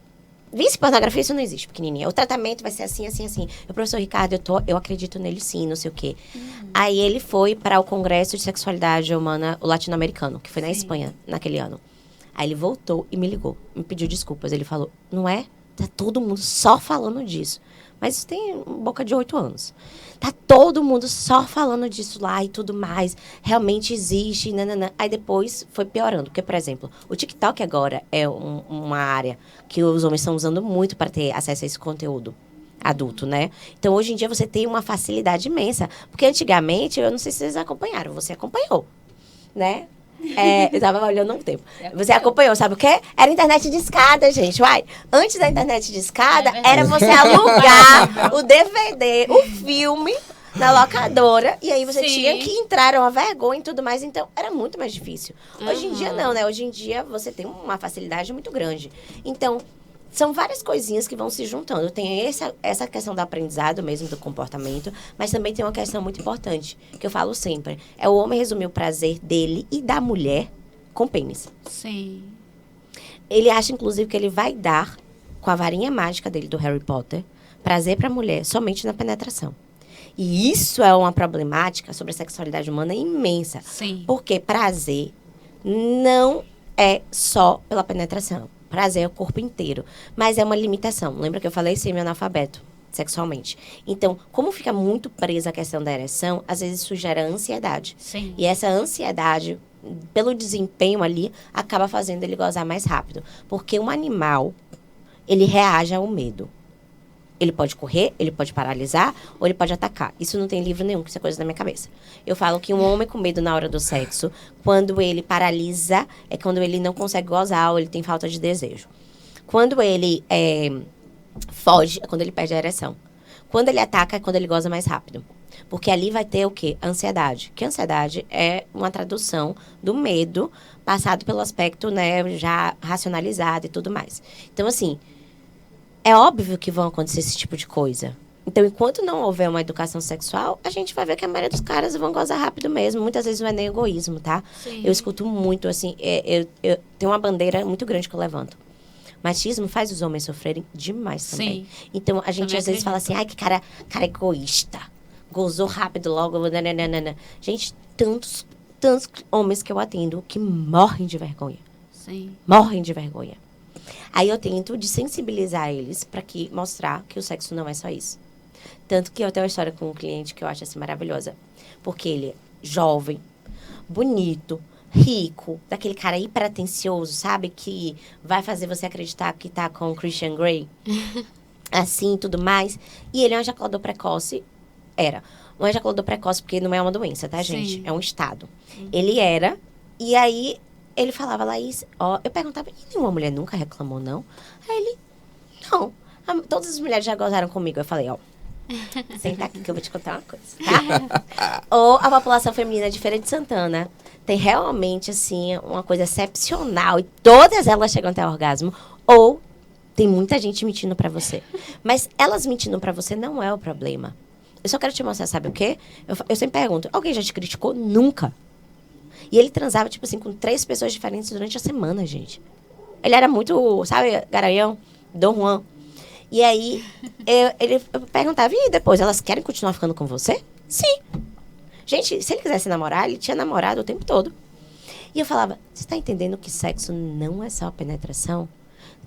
Vice pornografia, isso não existe, pequenininha. O tratamento vai ser assim, assim, assim. O professor Ricardo, eu acredito nele sim, não sei o quê. Aí ele foi para o Congresso de Sexualidade Humana latino-americano, que foi na Espanha, naquele ano. Aí ele voltou e me ligou, me pediu desculpas. Ele falou, não é? Tá todo mundo só falando disso. Mas isso tem boca de 8 anos. Tá todo mundo só falando disso lá e tudo mais. Realmente existe, nananã. Aí depois foi piorando. Porque, por exemplo, o TikTok agora é uma área que os homens estão usando muito para ter acesso a esse conteúdo adulto, né? Então, hoje em dia, você tem uma facilidade imensa. Porque antigamente, eu não sei se vocês acompanharam, você acompanhou, né? Eu tava olhando há um tempo. Você acompanhou, sabe o quê? Era internet de escada, gente. Uai, antes da internet de escada, era você alugar o DVD, o filme na locadora. E aí você tinha que entrar, era uma vergonha e tudo mais. Então, era muito mais difícil. Hoje em dia, não, né? Hoje em dia, você tem uma facilidade muito grande. Então, são várias coisinhas que vão se juntando. Tem essa questão do aprendizado mesmo, do comportamento, mas também tem uma questão muito importante, que eu falo sempre. É o homem resumir o prazer dele e da mulher com pênis. Sim. Ele acha, inclusive, que ele vai dar, com a varinha mágica dele, do Harry Potter, prazer para a mulher somente na penetração. E isso é uma problemática sobre a sexualidade humana imensa. Sim. Porque prazer não é só pela penetração. Prazer é o corpo inteiro. Mas é uma limitação. Lembra que eu falei semi-analfabeto sexualmente? Então, como fica muito presa a questão da ereção, às vezes isso gera ansiedade. Sim. E essa ansiedade, pelo desempenho ali, acaba fazendo ele gozar mais rápido. Porque um animal, ele reage ao medo. Ele pode correr, ele pode paralisar, ou ele pode atacar. Isso não tem livro nenhum, que isso é coisa da minha cabeça. Eu falo que um homem com medo na hora do sexo, quando ele paralisa, é quando ele não consegue gozar, ou ele tem falta de desejo. Quando ele foge, é quando ele perde a ereção. Quando ele ataca, é quando ele goza mais rápido. Porque ali vai ter o quê? Ansiedade. Que ansiedade é uma tradução do medo, passado pelo aspecto, né, já racionalizado e tudo mais. Então, assim, é óbvio que vão acontecer esse tipo de coisa. Então, enquanto não houver uma educação sexual, a gente vai ver que a maioria dos caras vão gozar rápido mesmo. Muitas vezes não é nem egoísmo, tá? Sim. Eu escuto muito, assim, eu tenho uma bandeira muito grande que eu levanto. Machismo faz os homens sofrerem demais também. Sim. Então, a gente Também às vezes fala assim, ai, que cara egoísta. Gozou rápido logo, nananana. Gente, tantos homens que eu atendo que morrem de vergonha. Sim. Morrem de vergonha. Aí eu tento de sensibilizar eles para mostrar que o sexo não é só isso. Tanto que eu tenho uma história com um cliente que eu acho assim maravilhosa. Porque ele é jovem, bonito, rico, daquele cara hiperatencioso, sabe? Que vai fazer você acreditar que tá com o Christian Grey. Assim, tudo mais. E ele é um ejaculador precoce. Era. Um ejaculador precoce, porque não é uma doença, tá, gente? Sim. É um estado. Ele era. E aí, ele falava, Laís, ó, eu perguntava, e nenhuma mulher nunca reclamou, não? Aí ele, não. Todas as mulheres já gozaram comigo. Eu falei, ó, senta aqui que eu vou te contar uma coisa, tá? Ou a população feminina de Feira de Santana tem realmente, assim, uma coisa excepcional. E todas elas chegam até o orgasmo. Ou tem muita gente mentindo pra você. Mas elas mentindo pra você não é o problema. Eu só quero te mostrar, sabe o quê? Eu sempre pergunto, alguém já te criticou? Nunca. E ele transava, tipo assim, com 3 pessoas diferentes durante a semana, gente. Ele era muito, sabe, garanhão, Dom Juan. E aí, eu perguntava, e depois, elas querem continuar ficando com você? Sim. Gente, se ele quisesse namorar, ele tinha namorado o tempo todo. E eu falava, você tá entendendo que sexo não é só penetração?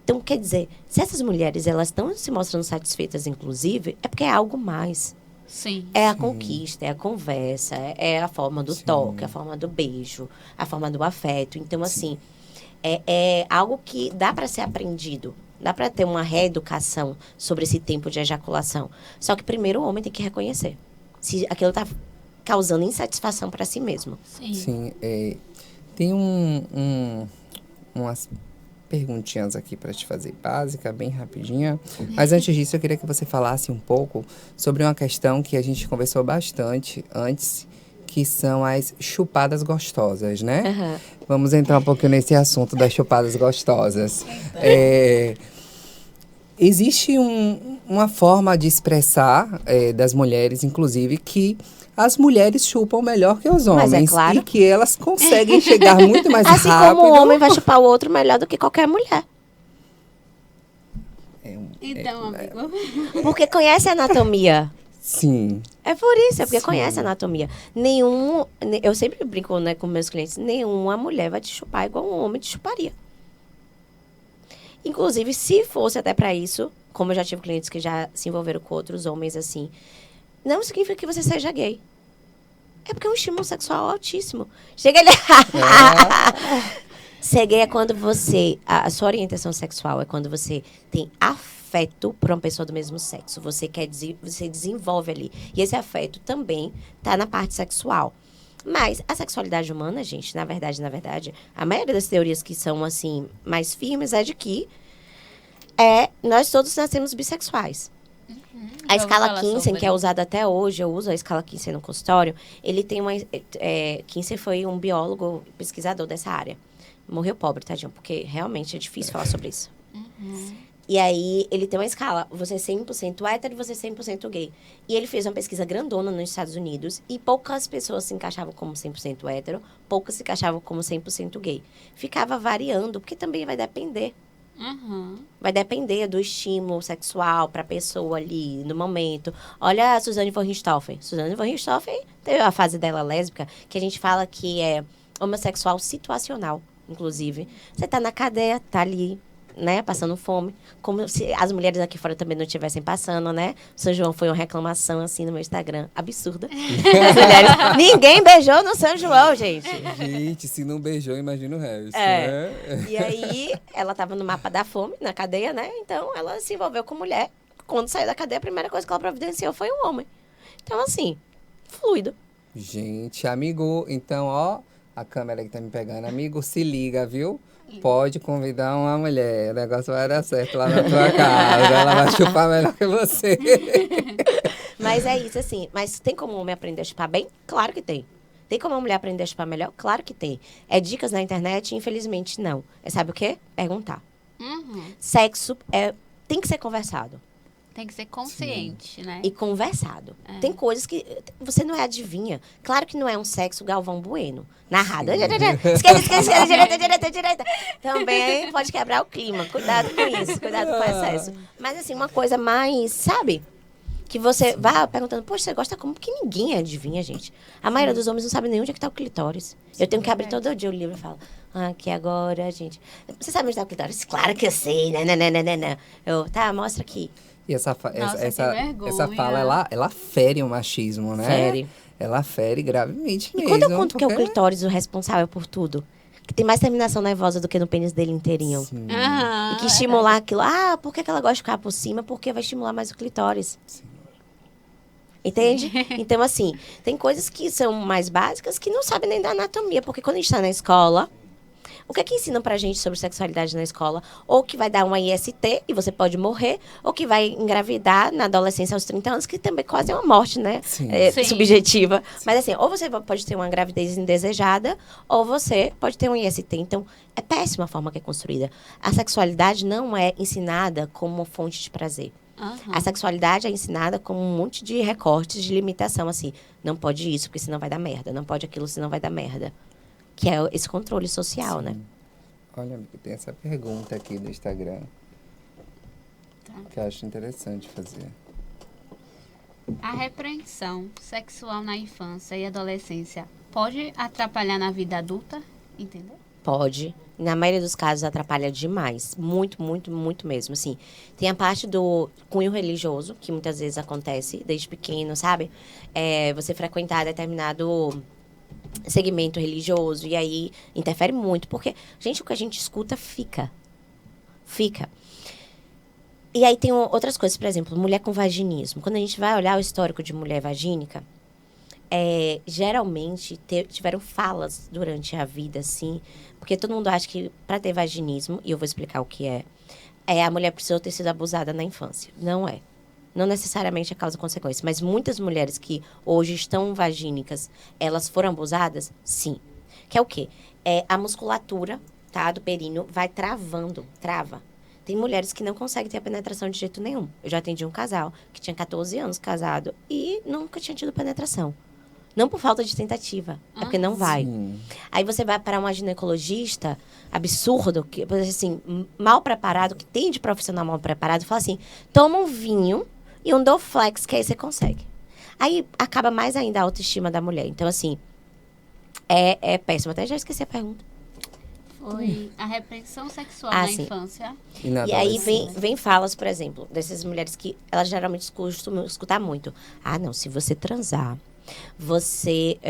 Então, quer dizer, se essas mulheres, elas estão se mostrando satisfeitas, inclusive, é porque é algo mais. Sim. É a conquista, é a conversa, é a forma do toque, a forma do beijo, a forma do afeto. Então, assim, é algo que dá para ser aprendido. Dá para ter uma reeducação sobre esse tempo de ejaculação. Só que primeiro o homem tem que reconhecer se aquilo está causando insatisfação para si mesmo. Sim. Sim, tem umas perguntinhas aqui para te fazer, básica, bem rapidinha. Mas antes disso, eu queria que você falasse um pouco sobre uma questão que a gente conversou bastante antes, que são as chupadas gostosas, né? Uhum. Vamos entrar um pouquinho nesse assunto das chupadas gostosas. Existe uma forma de expressar das mulheres, inclusive, que as mulheres chupam melhor que os Mas é homens. claro. E que elas conseguem chegar muito mais Assim rápido. como o homem vai chupar o outro melhor do que qualquer mulher. Então, amigo. Porque conhece a anatomia. Sim. É por isso, é porque Sim. conhece a anatomia. Eu sempre brinco, né, com meus clientes, nenhuma mulher vai te chupar igual um homem te chuparia. Inclusive, se fosse até pra isso, como eu já tive clientes que já se envolveram com outros homens assim, não significa que você seja gay. É porque é um estímulo sexual altíssimo. Chega ali. Ser gay é quando você. A sua orientação sexual é quando você tem afeto por uma pessoa do mesmo sexo. Você você desenvolve ali. E esse afeto também tá na parte sexual. Mas a sexualidade humana, gente, na verdade, a maioria das teorias que são, assim, mais firmes é de que nós todos nascemos bissexuais. A Já ouvi escala falar Kinsey, sobre. que é usada até hoje, eu uso a escala Kinsey no consultório, ele tem uma... Kinsey foi um biólogo, pesquisador dessa área. Morreu pobre, tadinho, porque realmente é difícil falar sobre isso. E aí, ele tem uma escala, você é 100% hétero e você é 100% gay. E ele fez uma pesquisa grandona nos Estados Unidos e poucas pessoas se encaixavam como 100% hétero, poucas se encaixavam como 100% gay. Ficava variando, porque também vai depender. Uhum. Vai depender do estímulo sexual para a pessoa ali, no momento. Olha a Suzane von Richthofen. Suzane von Richthofen teve a fase dela lésbica, que a gente fala que é homossexual situacional, inclusive. Você tá na cadeia, tá ali, né, passando fome. Como se as mulheres aqui fora também não estivessem passando, né? São João foi uma reclamação, assim, no meu Instagram. Absurda. As mulheres... Ninguém beijou no São João, gente. Gente, se não beijou, imagina o resto, É. né? E aí, ela tava no mapa da fome, na cadeia, né? Então, ela se envolveu com mulher. Quando saiu da cadeia, a primeira coisa que ela providenciou foi um homem. Então, assim, fluido. Gente, amigo, então, ó, a câmera que tá me pegando, amigo, se liga, viu? Pode convidar uma mulher, o negócio vai dar certo lá na tua casa, ela vai chupar melhor que você. Mas é isso, assim. Mas tem como o homem aprender a chupar bem? Claro que tem. Tem como a mulher aprender a chupar melhor? Claro que tem. É dicas na internet? Infelizmente, não. É, sabe o quê? Perguntar. Uhum. Sexo tem que ser conversado. Tem que ser consciente, né? E conversado. Tem coisas que você não adivinha. Claro que não é um sexo Galvão Bueno. Narrado. Esquerda, direita. Também pode quebrar o clima. Cuidado com isso. Cuidado com o excesso. Mas, assim, uma coisa mais, sabe? Que você vá perguntando, poxa, você gosta como? Porque ninguém adivinha, gente. A maioria dos homens não sabe nem onde é que tá o clitóris. Eu tenho que abrir todo dia o livro e falo, aqui agora, gente. Você sabe onde tá o clitóris? Claro que eu sei, né. Eu, tá, mostra aqui. E essa vergonha. fala, ela fere o machismo, né? Fere. Ela fere gravemente E mesmo. quando eu conto que é o porque- clitóris o responsável por tudo, que tem mais terminação nervosa do que no pênis dele inteirinho. Sim. Aham, E que estimular aquilo. Ah, por que ela gosta de ficar por cima? Porque vai estimular mais o clitóris. Entende? Então, assim, tem coisas que são mais básicas que não sabem nem da anatomia. Porque quando a gente tá na escola, o que é que ensinam pra gente sobre sexualidade na escola? Ou que vai dar uma IST e você pode morrer, ou que vai engravidar na adolescência aos 30 anos, que também quase é uma morte, né? Sim. Sim. Subjetiva. Mas assim, ou você pode ter uma gravidez indesejada, ou você pode ter um IST. Então, é péssima a forma que é construída. A sexualidade não é ensinada como fonte de prazer. Aham. A sexualidade é ensinada como um monte de recortes de limitação, assim. Não pode isso, porque senão vai dar merda. Não pode aquilo, senão vai dar merda. Que é esse controle social, né? Olha, amigo, tem essa pergunta aqui do Instagram. Que eu acho interessante fazer. A repreensão sexual na infância e adolescência pode atrapalhar na vida adulta? Entendeu? Pode. Na maioria dos casos, atrapalha demais. Muito, muito, muito mesmo. Assim, tem a parte do cunho religioso, que muitas vezes acontece desde pequeno, sabe? Você frequentar determinado segmento religioso, e aí interfere muito, porque, gente, o que a gente escuta fica. E aí tem outras coisas, por exemplo, mulher com vaginismo. Quando a gente vai olhar o histórico de mulher vagínica, geralmente tiveram falas durante a vida, assim, porque todo mundo acha que para ter vaginismo, e eu vou explicar o que a mulher precisou ter sido abusada na infância. Não é. Não necessariamente é causa-consequência, mas muitas mulheres que hoje estão vagínicas, elas foram abusadas? Sim. Que é o quê? A musculatura, tá, do períneo vai trava. Tem mulheres que não conseguem ter a penetração de jeito nenhum. Eu já atendi um casal que tinha 14 anos casado e nunca tinha tido penetração. Não por falta de tentativa, é porque não vai. Sim. Aí você vai para uma ginecologista absurdo, que assim, mal preparado, que tem de profissional mal preparado, fala assim, toma um vinho e um Dorflex, que aí você consegue. Aí acaba mais ainda a autoestima da mulher. Então, assim, é péssimo. Até já esqueci a pergunta. Foi a repressão sexual Ah, na sim. infância. Na E aí adolescência. vem falas, por exemplo, dessas mulheres que elas geralmente costumam escutar muito. Ah, não, se você transar,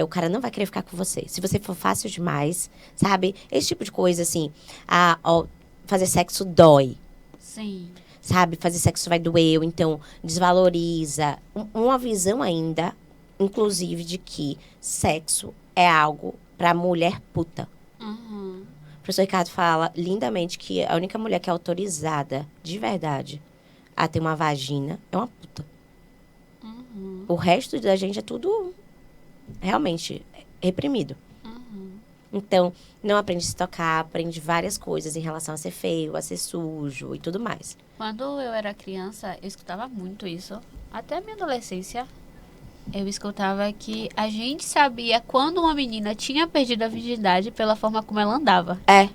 o cara não vai querer ficar com você. Se você for fácil demais, sabe? Esse tipo de coisa, assim. Ah, ó, fazer sexo dói. Sim. Sabe? Fazer sexo vai doer, ou então desvaloriza. Uma visão ainda, inclusive, de que sexo é algo pra mulher puta. Uhum. O professor Ricardo fala lindamente que a única mulher que é autorizada, de verdade, a ter uma vagina é uma puta. Uhum. O resto da gente é tudo realmente reprimido. Uhum. Então, não aprende a se tocar, aprende várias coisas em relação a ser feio, a ser sujo e tudo mais. Quando eu era criança, eu escutava muito isso. Até a minha adolescência, eu escutava que a gente sabia quando uma menina tinha perdido a virgindade pela forma como ela andava. É.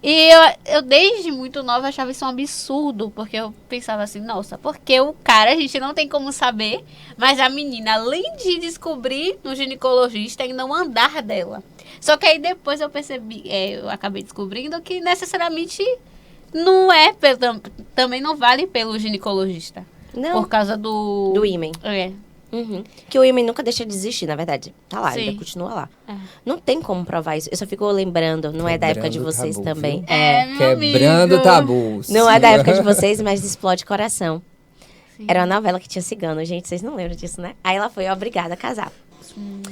E eu desde muito nova achava isso um absurdo, porque eu pensava assim, nossa, porque o cara a gente não tem como saber, mas a menina, além de descobrir no ginecologista, ainda o andar dela. Só que aí depois eu percebi, eu acabei descobrindo que necessariamente não é, também não vale pelo ginecologista. Não, Por causa do... do ímen. É. Uhum. Que o ímen nunca deixa de existir, na verdade. Tá lá, Sim. ainda continua lá. É. Não tem como provar isso. Eu só fico lembrando, não é da época de Quebrando vocês tabu, também. viu? É. meu Quebrando amigo. tabus. Não é da época de vocês, mas explode coração. Sim. Era uma novela que tinha cigano, gente, vocês não lembram disso, né? Aí ela foi obrigada a casar. Sim.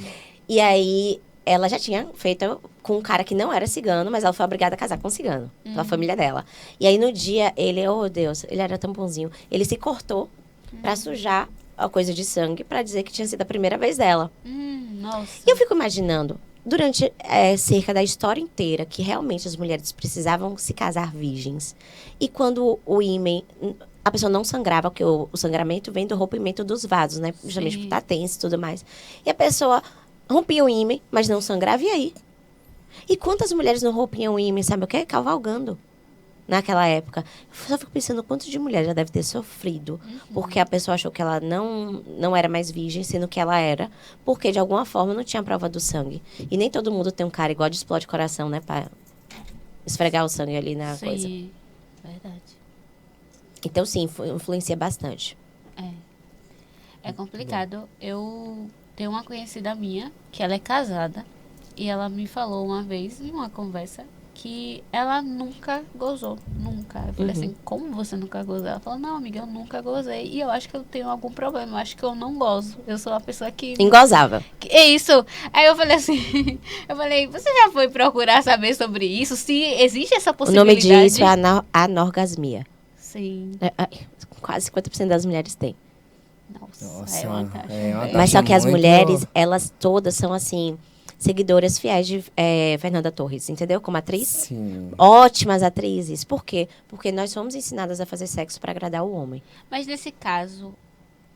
E aí, ela já tinha feito com um cara que não era cigano, mas ela foi obrigada a casar com um cigano, pela família dela. E aí, no dia, ele, oh Deus, ele era tão bonzinho. Ele se cortou pra sujar a coisa de sangue, pra dizer que tinha sido a primeira vez dela. Nossa. E eu fico imaginando, durante cerca da história inteira, que realmente as mulheres precisavam se casar virgens. E quando o ímen, a pessoa não sangrava, porque o sangramento vem do rompimento dos vasos, né? Justamente Sim. por tatense e tudo mais. E a pessoa rompia o ímen, mas não sangrava, e aí? E quantas mulheres não rompiam o ímen, sabe o quê? Cavalgando. Naquela época. Eu só fico pensando quanto de mulher já deve ter sofrido. Porque a pessoa achou que ela não era mais virgem, sendo que ela era. Porque, de alguma forma, não tinha prova do sangue. E nem todo mundo tem um cara igual de explode coração, né? Pra esfregar o sangue ali na coisa. Sim, verdade. Então, sim, influencia bastante. É complicado. Eu tenho uma conhecida minha, que ela é casada, e ela me falou uma vez, em uma conversa, que ela nunca gozou. Nunca. Eu falei assim, como você nunca gozou? Ela falou, não, amiga, eu nunca gozei. E eu acho que eu tenho algum problema. Eu acho que eu não gozo. Eu sou uma pessoa que... Engozava. É isso. Aí eu falei assim, eu falei, você já foi procurar saber sobre isso? Se existe essa O possibilidade? nome disso é anorgasmia. Sim. Quase 50% das mulheres têm. Nossa, é uma taxa. é uma Mas taxa só que as muito- mulheres, elas todas são, assim, seguidoras fiéis de Fernanda Torres, entendeu? Como atriz. Sim. Ótimas atrizes. Por quê? Porque nós somos ensinadas a fazer sexo para agradar o homem. Mas nesse caso,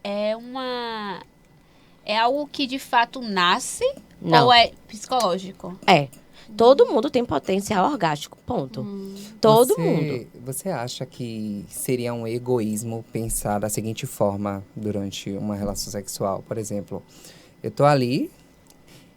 é uma... É algo que de fato nasce Não. ou é psicológico? É. Todo mundo tem potencial orgástico. Ponto. Todo mundo. Você acha que seria um egoísmo pensar da seguinte forma durante uma relação sexual? Por exemplo, eu tô ali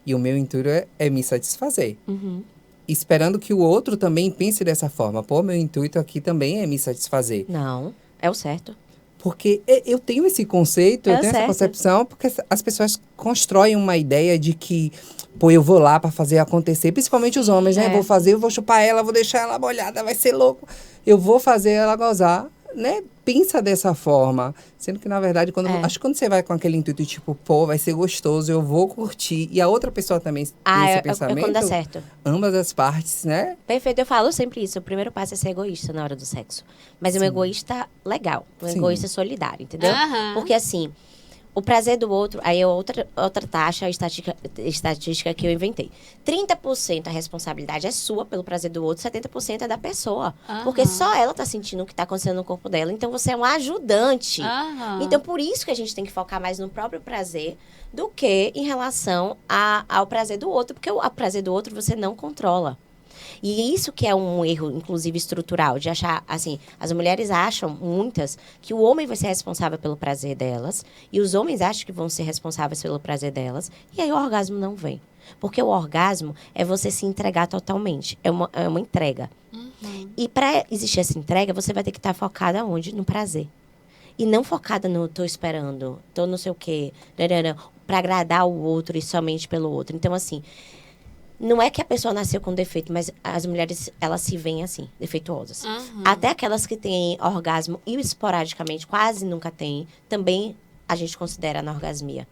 e o meu intuito é me satisfazer. Uhum. Esperando que o outro também pense dessa forma. Pô, meu intuito aqui também é me satisfazer. Não. É o certo. Porque eu tenho esse conceito, É eu tenho certo. essa concepção, porque as pessoas constroem uma ideia de que, pô, eu vou lá pra fazer acontecer, principalmente os homens, né? É. Vou fazer, eu vou chupar ela, vou deixar ela molhada, vai ser louco. Eu vou fazer ela gozar, né? Pensa dessa forma. Sendo que, na verdade, acho que quando você vai com aquele intuito, tipo, pô, vai ser gostoso, eu vou curtir, e a outra pessoa também tem esse É pensamento, quando dá certo. ambas as partes, né? Perfeito, eu falo sempre isso. O primeiro passo é ser egoísta na hora do sexo. Mas um egoísta legal. Um Sim. egoísta solidário, entendeu? Aham. Porque assim, O prazer do outro, aí é outra taxa estatística que eu inventei. 30% a responsabilidade é sua pelo prazer do outro, 70% é da pessoa. Porque só ela tá sentindo o que tá acontecendo no corpo dela. Então, você é um ajudante. Então, por isso que a gente tem que focar mais no próprio prazer do que em relação ao prazer do outro. Porque o prazer do outro você não controla. E isso que é um erro, inclusive, estrutural, de achar, assim, as mulheres acham, muitas, que o homem vai ser responsável pelo prazer delas, e os homens acham que vão ser responsáveis pelo prazer delas, e aí o orgasmo não vem. Porque o orgasmo é você se entregar totalmente, é uma entrega. E para existir essa entrega, você vai ter que estar focada onde? No prazer. E não focada no tô esperando, tô não sei o quê, para agradar o outro e somente pelo outro. Então, assim, não é que a pessoa nasceu com defeito, mas as mulheres, elas se veem assim, defeituosas. Até aquelas que têm orgasmo e esporadicamente quase nunca têm, também a gente considera anorgasmia.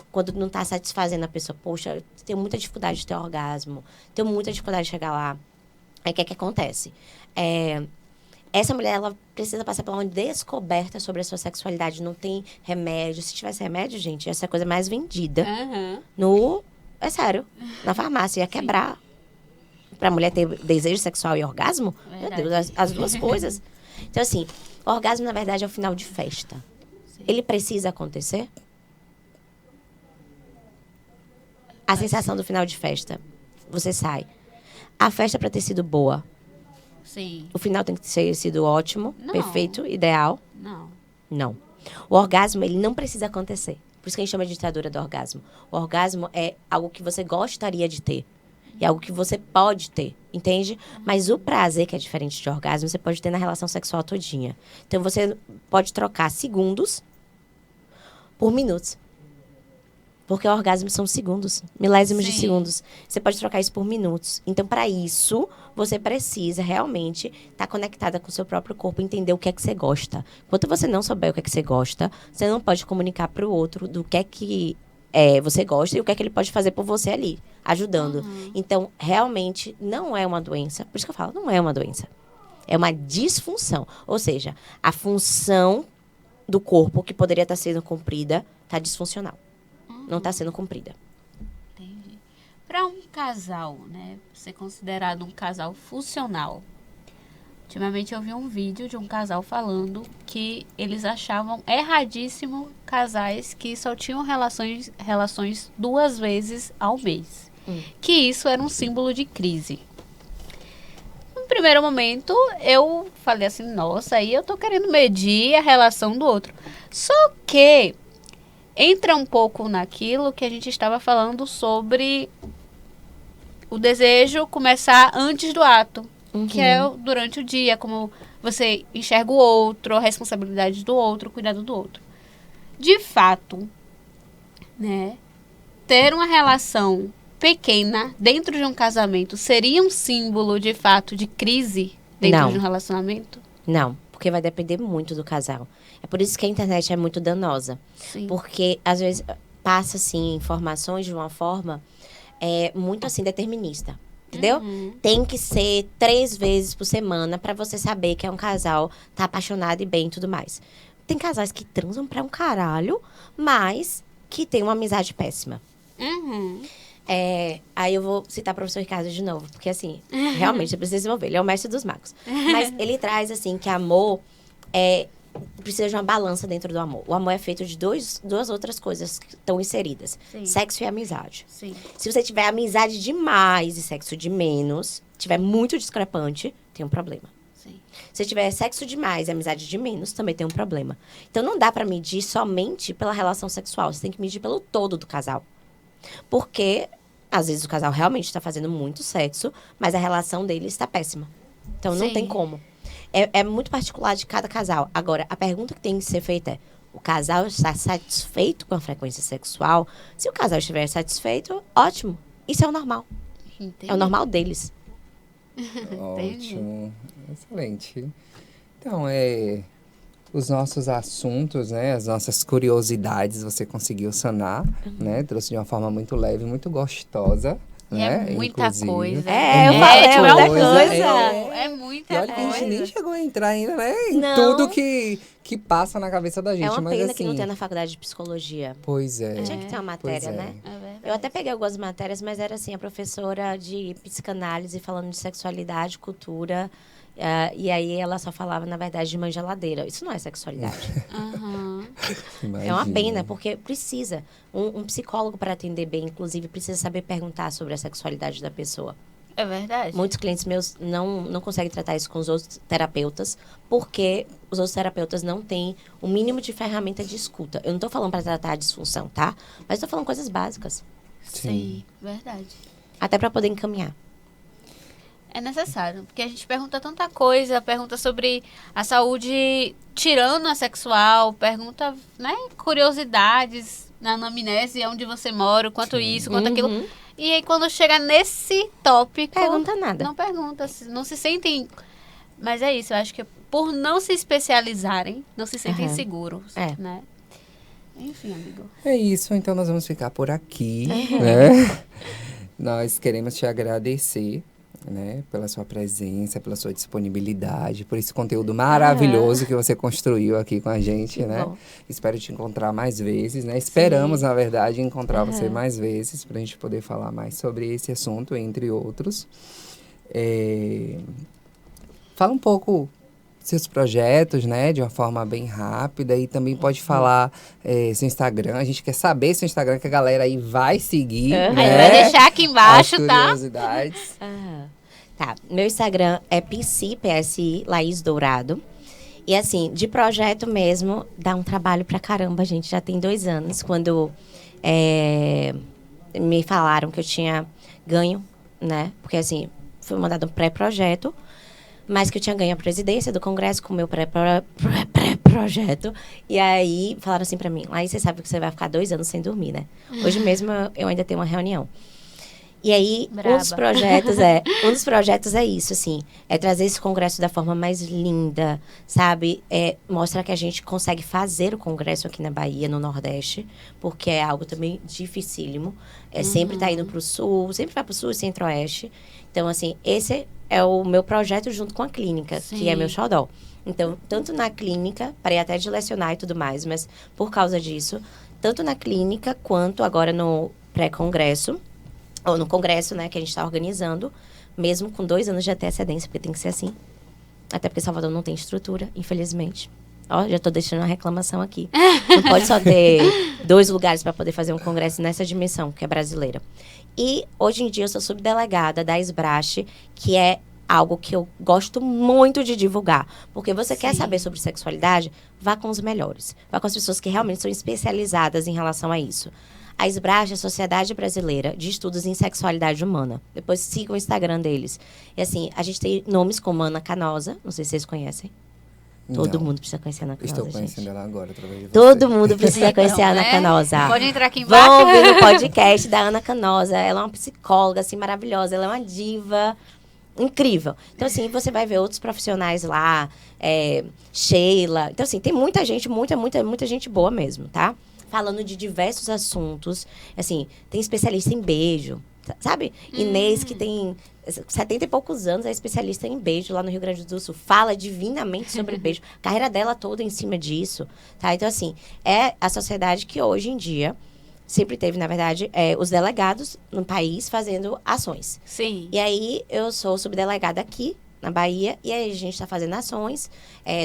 Quando não está satisfazendo a pessoa, poxa, eu tenho muita dificuldade de ter orgasmo, tenho muita dificuldade de chegar lá. Aí o que acontece? Essa mulher, ela precisa passar por uma descoberta sobre a sua sexualidade. Não tem remédio. Se tivesse remédio, gente, essa é a coisa mais vendida É sério. Na farmácia. Ia quebrar. Pra mulher ter desejo sexual e orgasmo? Verdade. Meu Deus, as duas coisas. Então, assim, o orgasmo, na verdade, é o final de festa. Sim. Ele precisa acontecer? A sensação do final de festa. Você sai. A festa pra ter sido boa. Sim. O final tem que ter sido ótimo, perfeito, ideal. Não. O orgasmo, ele não precisa acontecer. Por isso que a gente chama de ditadura do orgasmo. O orgasmo é algo que você gostaria de ter. É algo que você pode ter, entende? Mas o prazer, que é diferente de orgasmo, você pode ter na relação sexual todinha. Então, você pode trocar segundos por minutos. Porque o orgasmo são segundos, milésimos de segundos. Você pode trocar isso por minutos. Então, para isso, você precisa realmente estar conectada com o seu próprio corpo, entender o que é que você gosta. Enquanto você não souber o que é que você gosta, você não pode comunicar para o outro do que é que você gosta e o que é que ele pode fazer por você ali, ajudando. Então, realmente, não é uma doença. Por isso que eu falo, não é uma doença. É uma disfunção. Ou seja, a função do corpo que poderia estar sendo cumprida está disfuncional. Não está sendo cumprida. Entendi. Para um casal, né, ser considerado um casal funcional. Ultimamente eu vi um vídeo de um casal falando que eles achavam erradíssimo casais que só tinham relações 2 vezes ao mês. Que isso era um símbolo de crise. No primeiro momento, eu falei assim, nossa, aí eu tô querendo medir a relação do outro. Só que entra um pouco naquilo que a gente estava falando sobre o desejo começar antes do ato, que é durante o dia, como você enxerga o outro, a responsabilidade do outro, o cuidado do outro. De fato, né, ter uma relação pequena dentro de um casamento seria um símbolo, de fato, de crise dentro de um relacionamento? Não, porque vai depender muito do casal. É por isso que a internet é muito danosa. Sim. Porque, às vezes, passa, assim, informações de uma forma muito, assim, determinista. Entendeu? Tem que ser 3 vezes por semana pra você saber que é um casal, tá apaixonado e bem e tudo mais. Tem casais que transam pra um caralho, mas que tem uma amizade péssima. Aí eu vou citar o professor Ricardo de novo, porque, assim, realmente, você precisa desenvolver. Ele é o mestre dos magos. Mas ele traz, assim, que amor precisa de uma balança dentro do amor. O amor é feito de duas outras coisas que estão inseridas. Sim. Sexo e amizade. Sim. Se você tiver amizade demais e sexo de menos, tiver muito discrepante, tem um problema. Sim. Se tiver sexo demais e amizade de menos, também tem um problema. Então, não dá pra medir somente pela relação sexual. Você tem que medir pelo todo do casal. Porque, às vezes, o casal realmente está fazendo muito sexo, mas a relação dele está péssima. Então, não tem como. É muito particular de cada casal. Agora, a pergunta que tem que ser feita é: o casal está satisfeito com a frequência sexual? Se o casal estiver satisfeito, ótimo. Isso é o normal. Entendi. É o normal deles. Ótimo. Excelente. Então, os nossos assuntos, né? As nossas curiosidades, você conseguiu sanar, né? Trouxe de uma forma muito leve, muito gostosa E né? é muita Inclusive. coisa. Eu falei, tipo, é muita coisa. É E muita olha que a gente coisa. nem chegou a entrar ainda, né? Em Não. tudo que passa na cabeça da gente. É uma mas pena assim, que não tem na faculdade de psicologia. Pois é. Tinha que ter uma Pois matéria, é. né? É verdade. Eu até peguei algumas matérias, mas era assim, a professora de psicanálise falando de sexualidade, cultura, e aí ela só falava, na verdade, de mãe geladeira. Isso não é sexualidade. Aham. É uma Imagina. pena, porque precisa. Um psicólogo, para atender bem, inclusive, precisa saber perguntar sobre a sexualidade da pessoa. É verdade. Muitos clientes meus não conseguem tratar isso com os outros terapeutas, porque os outros terapeutas não têm o mínimo de ferramenta de escuta. Eu não estou falando para tratar a disfunção, tá? Mas estou falando coisas básicas, Sim, verdade. até para poder encaminhar. É necessário, porque a gente pergunta tanta coisa, pergunta sobre a saúde tirando a sexual, pergunta, né, curiosidades na anamnese, onde você mora, o quanto isso, quanto aquilo. Uhum. E aí quando chega nesse tópico, Pergunta nada. não pergunta, não se sentem. Mas é isso, eu acho que por não se especializarem, não se sentem Aham. seguros, É. né? Enfim, amigo. É isso, então nós vamos ficar por aqui, né? Nós queremos te agradecer, né, pela sua presença, pela sua disponibilidade, por esse conteúdo maravilhoso que você construiu aqui com a gente, né? bom. Espero te encontrar mais vezes, né? Esperamos, na verdade, encontrar você mais vezes para a gente poder falar mais sobre esse assunto, entre outros. Fala um pouco seus projetos, né, de uma forma bem rápida, e também pode falar seu Instagram. A gente quer saber seu Instagram, que a galera aí vai seguir, Uhum. né? Aí vai deixar aqui embaixo, as tá? curiosidades. Tá, meu Instagram é PSI, Laís Dourado. E assim, de projeto mesmo, dá um trabalho pra caramba, gente. Já tem 2 anos, quando me falaram que eu tinha ganho, né? Porque assim, foi mandado um pré-projeto, mas que eu tinha ganho a presidência do Congresso com o meu pré-projeto. E aí, falaram assim pra mim, Laís, você sabe que você vai ficar 2 anos sem dormir, né? Hoje mesmo eu ainda tenho uma reunião. E aí, Braba. um dos projetos é isso, assim, é trazer esse congresso da forma mais linda, sabe? Mostrar que a gente consegue fazer o congresso aqui na Bahia, no Nordeste, porque é algo também dificílimo. Sempre tá indo pro Sul, sempre vai pro Sul e Centro-Oeste. Então, assim, esse é o meu projeto junto com a clínica, que é Sim. meu xodó. Então, tanto na clínica, parei até de lecionar e tudo mais, mas por causa disso, tanto na clínica quanto agora no pré-congresso, ou no congresso, né, que a gente está organizando, mesmo com 2 anos de antecedência, porque tem que ser assim. Até porque Salvador não tem estrutura, infelizmente. Ó, já estou deixando uma reclamação aqui. Não pode só ter 2 lugares para poder fazer um congresso nessa dimensão, que é brasileira. E hoje em dia eu sou subdelegada da SBRASH, que é algo que eu gosto muito de divulgar. Porque você quer saber sobre sexualidade, vá com os melhores. Vá com as pessoas que realmente são especializadas em relação a isso. A SBRASH é a Sociedade Brasileira de Estudos em Sexualidade Humana. Depois siga o Instagram deles. E assim, a gente tem nomes como Ana Canosa, não sei se vocês conhecem. Todo Não, mundo precisa conhecer a Ana Canosa, estou gente. conhecendo ela agora, através de você. Todo mundo precisa conhecer a Ana né? Canosa. Pode entrar aqui Vão embaixo. ouvir no podcast da Ana Canosa. Ela é uma psicóloga, assim, maravilhosa. Ela é uma diva incrível. Então, assim, você vai ver outros profissionais lá. Sheila. Então, assim, tem muita gente, muita gente boa mesmo, tá? Falando de diversos assuntos. Assim, tem especialista em beijo, sabe? Inês, que tem 70 e poucos anos, é especialista em beijo lá no Rio Grande do Sul. Fala divinamente sobre beijo. A carreira dela toda em cima disso, tá? Então, assim, é a sociedade que hoje em dia sempre teve, na verdade, os delegados no país fazendo ações. Sim. E aí, eu sou subdelegada aqui na Bahia, e aí a gente está fazendo ações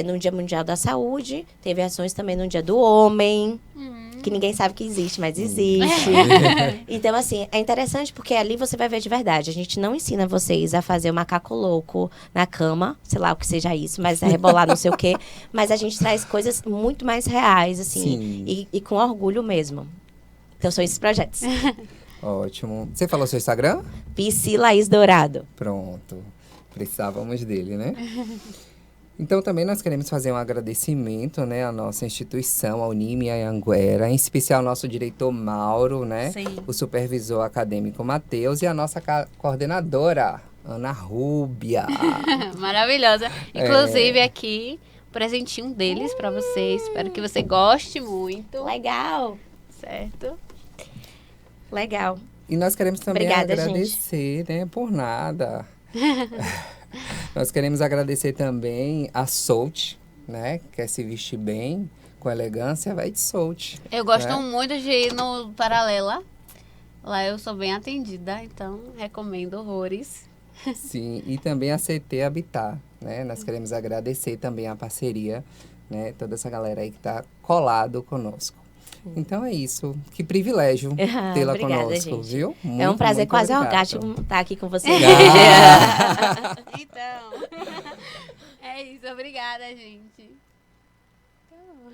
no Dia Mundial da Saúde, teve ações também no Dia do Homem, que ninguém sabe que existe, mas existe. Então, assim, é interessante porque ali você vai ver de verdade. A gente não ensina vocês a fazer o macaco louco na cama, sei lá o que seja isso, mas a rebolar não sei o quê, mas a gente traz coisas muito mais reais, assim, e com orgulho mesmo. Então, são esses projetos. Ótimo. Você falou seu Instagram? PSI Laís Dourado. Pronto. Precisávamos dele, né? Então, também nós queremos fazer um agradecimento, né, à nossa instituição, a Unime Anhanguera, em especial ao nosso diretor Mauro, né? Sim. O supervisor acadêmico Matheus e a nossa coordenadora, Ana Rúbia. Maravilhosa. Inclusive, aqui, um presentinho deles pra vocês. Espero que você goste muito. Legal. Certo? Legal. E nós queremos também Obrigada, agradecer, né? Por nada. Nós queremos agradecer também a Soult, né? Quer se vestir bem, com elegância, vai de Soult. Eu gosto né? muito de ir no Paralela. Lá eu sou bem atendida, então recomendo horrores. Sim, e também a CT Habitat, né? Nós queremos agradecer também a parceria, né? Toda essa galera aí que está colado conosco. Então é isso. Que privilégio tê-la Obrigada, conosco, gente. viu? É um prazer muito quase obrigado. orgástico estar aqui com vocês. Então, é isso. Obrigada, gente. Então...